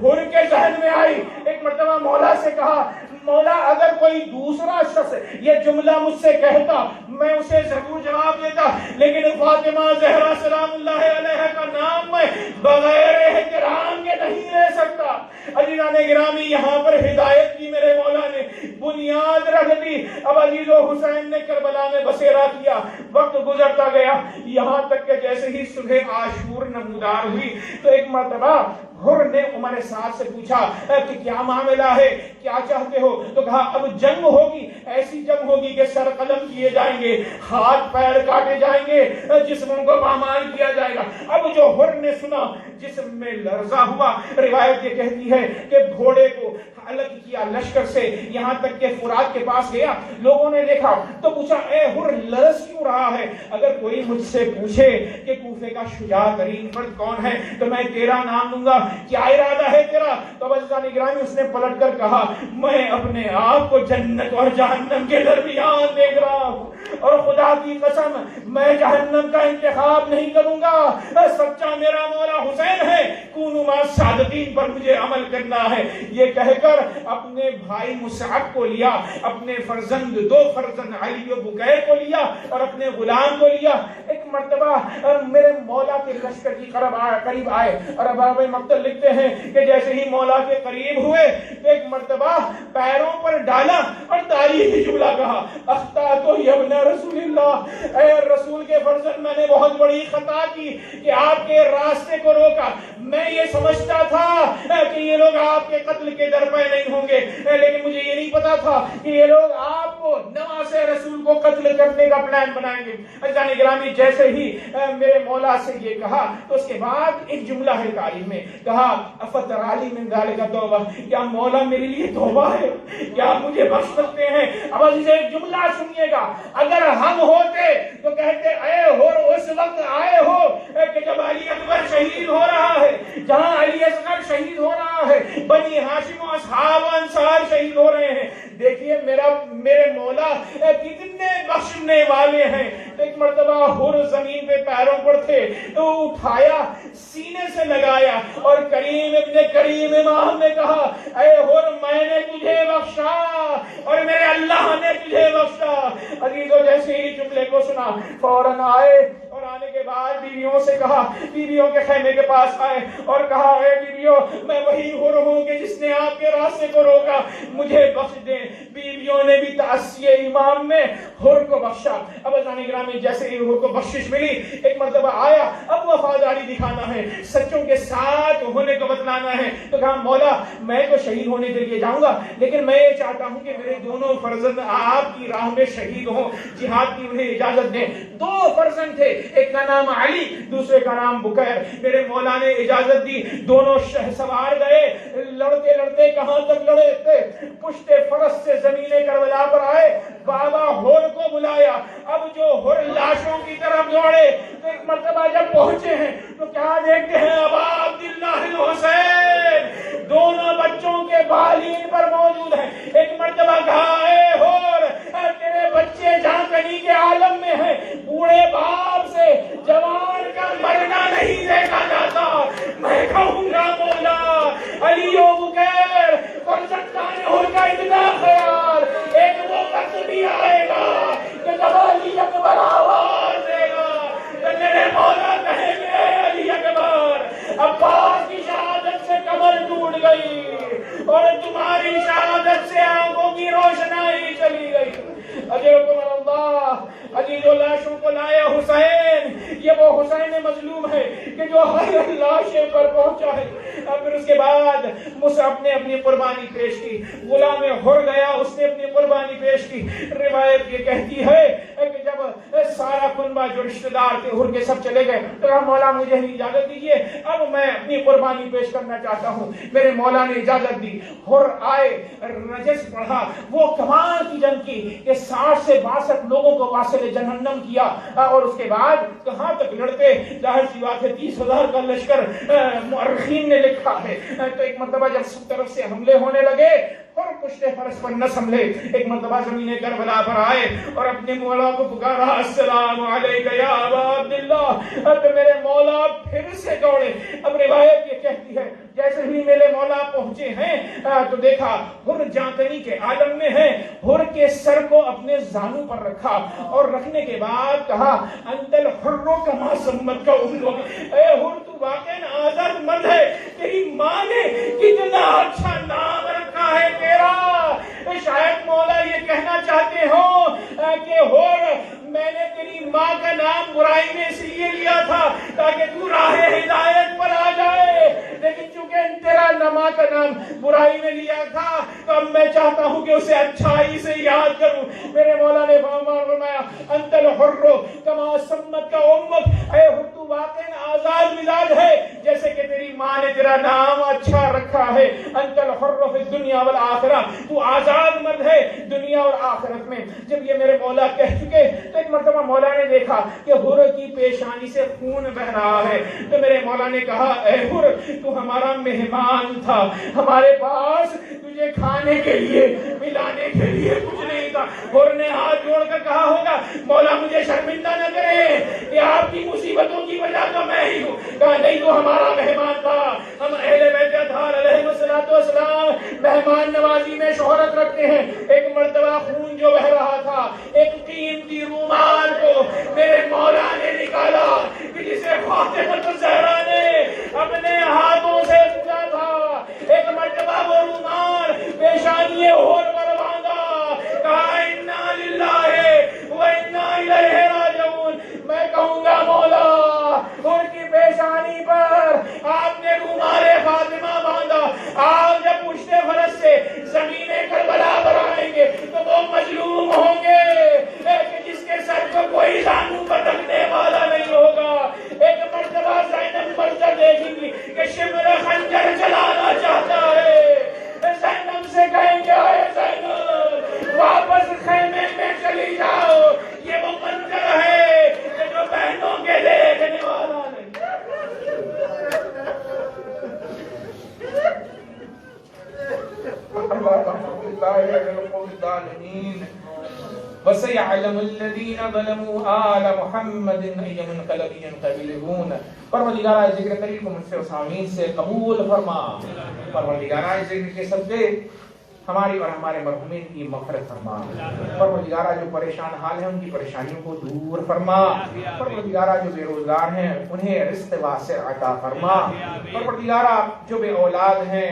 ہر کے ذہن میں آئی۔ ایک مرتبہ مولا سے کہا مولا اگر کوئی دوسرا شخص یہ جملہ مجھ سے کہتا میں اسے ضرور جواب دیتا، لیکن فاطمہ زہرا سلام اللہ علیہ کا نام میں بغیر احترام کے نہیں لے سکتا۔ عزیزان گرامی یہاں پر ہدایت کی میرے مولا نے بنیاد رکھ دی۔ اب عزیز و حسین نے کربلا میں بسیرا کیا، وقت گزرتا گیا، یہاں تک کہ جیسے ہی صبح عاشور نمودار ہوئی تو ایک مرتبہ ہر نے عمر سعد سے پوچھا کہ کیا معاملہ ہے، کیا چاہتے ہو؟ تو کہا اب جنگ ہوگی، ایسی جنگ ہوگی کہ سر قلم کیے جائیں گے، ہاتھ پیر کاٹے جائیں گے، جسموں کو پامال کیا جائے گا۔ اب جو ہر نے سنا جسم میں لرزہ ہوا۔ روایت یہ کہتی ہے کہ گھوڑے کو الگ کیا لشکر سے، یہاں تک کہ فرات کے پاس گیا، لوگوں نے دیکھا تو پوچھا اے ہر لرز کیوں رہا ہے؟ اگر کوئی مجھ سے پوچھے کہ کوفے کا شجاع ترین فرد کون ہے تو میں تیرا نام دوں گا، کیا ارادہ ہے تیرا؟ تو عزیزان گرامی اس نے پلٹ کر کہا میں اپنے آپ کو جنت اور جہنم کے درمیان دیکھ رہا ہوں، اور خدا کی قسم میں جہنم کا انتخاب نہیں کروں گا، سچا میرا مولا حسین ہے، کونوا مع الصادقین پر مجھے عمل کرنا ہے۔ یہ کہہ کر اپنے بھائی مصعب کو لیا، اپنے فرزند دو فرزند علی و بکیر کو لیا اور اپنے غلام کو لیا۔ ایک مرتبہ میرے مولا کے لشکر کی قریب آئے اور ابواب مقتل لکھتے ہیں کہ جیسے ہی مولا کے قریب ہوئے تو ایک مرتبہ پیروں پر ڈالا اور تاریخی جملہ کہا اخطأت یا ابن رسول اللہ، اے رسول کے فرزند میں نے بہت بڑی خطا کی کہ آپ کے راستے کو روکا۔ میں یہ سمجھتا تھا کہ یہ لوگ آپ کے قتل کے در پہ نہیں ہوں گے، لیکن مجھے یہ نہیں پتا تھا کہ یہ لوگ آپ کو نواز رسول کو قتل کرنے کا پلان بنائیں گے۔ عزیزان گرامی جیسے ہی میرے مولا سے یہ کہا تو اس کے بعد ایک جملہ ہے تاریخ میں، کہا افترالی من ذالک توبہ، کیا مولا میرے لیے توبہ ہے، کیا مجھے بخش سکتے ہیں؟ اب عزیز ایک جملہ سنیے گا، اگر ہم ہوتے تو کہتے اے ہو اس وقت آئے ہو کہ جب علی اکبر شہید ہو رہا ہے، جہاں علی اصغر شہید ہو رہا ہے، بنی ہاشم و اصحاب و انصار شہید ہو رہے ہیں، دیکھیے میرے مولا کتنے بخشنے والے ہیں. ایک مرتبہ حر زمین پہ پیروں پر تھے تو اٹھایا, سینے سے لگایا اور کریم ابن کریم امام نے کہا اے حر میں نے تجھے بخشا اور میرے اللہ نے تجھے بخشا. عزیزو جیسے ہی جملے کو سنا فوراً آئے اور آنے کے بعد بیویوں سے کہا, بیویوں کے خیمے کے پاس آئے اور کہا اے بیویوں میں وہی حر ہوں کہ جس نے آپ کے راستے کو روکا, مجھے بخش دیں. بیویوں نے بھی تعصی امام میں حر کو بخشا. اب ازان گرامی جیسے ہی حر کو بخشش ملی ایک مرتبہ آیا, اب وفاداری دکھانا ہے, سچوں کے ساتھ ہونے کو بتلانا ہے. تو کہا مولا میں تو شہید ہونے کے لیے جاؤں گا لیکن میں یہ چاہتا ہوں کہ میرے دونوں فرزند آپ کی راہ میں شہید ہوں, جہاد کی انہیں اجازت دیں. 2 فرزند تھے, ایک کا نام علی دوسرے کا نام بکیر. میرے مولا نے اجازت دی, دونوں شہ سوار گئے. لڑتے لڑتے کہاں تک لڑے تھے, پشت فرس سے زمین کربلا پر آئے, بابا حر کو بلایا. اب جو حر لاشوں کی طرف دوڑے تو ایک مرتبہ جب پہنچے ہیں تو کیا دیکھتے ہیں, ابا عبداللہ الحسین دونوں بچوں کے بالین پر موجود ہیں. ایک مرتبہ کہا اے حر تیرے بچے جھانکنی کے عالم میں ہیں, بوڑھے باپ سے جوان کا مرنا نہیں دیکھا جاتا. میں کہوں گا مولا علی و بکیر فرزندان حر کا اتنا خیال, ایک وہ وقت بھی آئے گا کہ جب علی اکبر آواز دے گا تو میرے مولا کہیں گے علی اکبر عباس کی شہادت سے کمر ٹوٹ گئی اور تمہاری شہادت سے آنکھوں کی روشنائی چلی گئی. اجرکم اللہ. عزیز و لاشوں کو لایا حسین, یہ وہ حسین مظلوم ہے کہ جو ہر لاشے پر پہنچا ہے. پھر اس کے بعد مصعب نے اپنی قربانی پیش کی, غلام حر گیا اس نے اپنی قربانی پیش کی. روایت یہ کہتی ہے کہ جب سارا کنبہ جو رشتہ دار تھے حر کے سب چلے گئے تو کہا مولا مجھے اجازت دیجیے, اب میں اپنی قربانی پیش کرنا چاہتا ہوں. میرے مولا نے اجازت دی. حر آئے, رجس پڑھا, وہ کمال کی جنگ کی کہ 60 سے 62 لوگوں کو واصل جہنم کیا. اور اس کے بعد کہاں تک لڑتے, ظاہر سی بات ہے 30,000 کا لشکر مؤرخین نے لکھا ہے. تو ایک مرتبہ جب سب طرف سے حملے ہونے لگے اور پشت فرس پر نہ سنبھلے, ایک مرتبہ زمین کربلا پر آئے اور اپنے مولا کو پکارا السلام علیکہ یا ابا عبداللہ. تو میرے مولا پھر سے دوڑے. اب روایت یہ کہتی ہے جیسے ہی میرے مولا پہنچے ہیں تو دیکھا حر جانکنی کے عالم میں ہے. حر کے سر کو اپنے زانو پر رکھا اور رکھنے کے بعد کہا انت الحر کما سمت کا امک. اے حر تو واقعی آزاد مرد ہے, تیری ماں نے کتنا اچھا نام رکھا ہے تیرا. شاید مولا یہ کہنا چاہتے ہو کہ حر میں نے تیری ماں کا نام برائی میں اس لیے لیا تھا تاکہ تو راہ ہدایت پر آ جائے, لیکن چونکہ تیرا ماں کا نام برائی میں لیا تھا تو اب میں چاہتا ہوں کہ اسے اچھائی سے یاد کروں. میرے مولا نے فرمایا انت الحر کما سمت کا امک. اے حر تو واقعی آزاد مزاج ہے جیسے کہ تیری ماں نے تیرا نام اچھا رکھا ہے. انت الحر فی الدنیا والآخرہ, تو آزاد مرد ہے دنیا اور آخرت میں. جب یہ میرے مولا کہہ چکے تو ایک مرتبہ مولا نے دیکھا کہ حر کی پیشانی سے خون بہ رہا ہے. تو میرے مولا نے کہا اے حر تو ہمارا مہمان تھا, ہمارے پاس تجھے کھانے کے لیے ملانے کے لیے کچھ نہیں تھا. حر نے ہاتھ جوڑ کر کہا ہوگا مولا مجھے شرمندہ نہ کرے کہ آپ کی مصیبتوں کی وجہ تو میں ہی ہوں. کہا نہیں تو ہمارا مہمان تھا, ہم اہل بیت اطہار علیہ السلام مہمان نوازی میں شہرت رکھتے ہیں. ایک مرتبہ خون جو بہ رہا تھا ایک قیمتی رومال کو میرے مولا نے نکالا کہ جسے فاطمہ الزہرا نے اپنے ہاتھوں سے پوجا تھا. ایک مرتبہ وہ رومال پیشانی حر پر باندھا, کہا انا للہ و انا الیہ راجعون. میں کہوں گا مولا حر کی پیشانی پر آپ نے رومال فاطمہ باندھا. آپ جب پشت فرس سے زمین کربلا پر آئیں گے تو وہ مظلوم ہوں گے کہ جس کے سر کو کوئی زانو پٹکنے والا نہیں ہوگا. ایک مرتبہ زینب منظر دیکھیں گی کہ شمر خنجر چلانا چاہتا ہے. زینب سے کہیں گے اے زینب واپس خیمے میں چلی جاؤ. یہ وہ منظر ہے کہ جو بہنوں کے دیکھنے والا نہیں. اللہ الظالمين وسيعلم الذين ظلموا آل محمد أي منقلب ينقلبون. پروردگارہ ذکر کریم کو مجھ سے اس آمین سے قبول فرما. پروردگارہ ذکر کے صدقے ہماری اور ہمارے مرحومین کی مغفرت فرما. پروردگارہ جو پریشان حال ہیں ان کی پریشانیوں کو دور فرما. پروردگارہ جو بے روزگار ہیں انہیں رزق واسع عطا فرما. پروردگارہ جو بے اولاد ہیں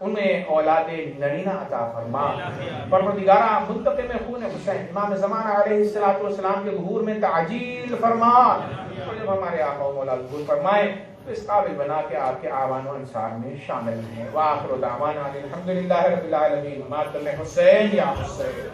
انہیں اولاد نرینہ عطا فرما. پروردگارہ منتقم خون حسین امام زمان علیہ السلام کے ظہور میں تعجیل فرما. اور جب ہمارے آقا و مولا ظہور فرمائے تو اس قابل بنا کے آپ کے آوان و انصار میں شامل ہیں. وآخر دعوانا الحمدللہ رب العالمین. ماتم حسین یا حسین.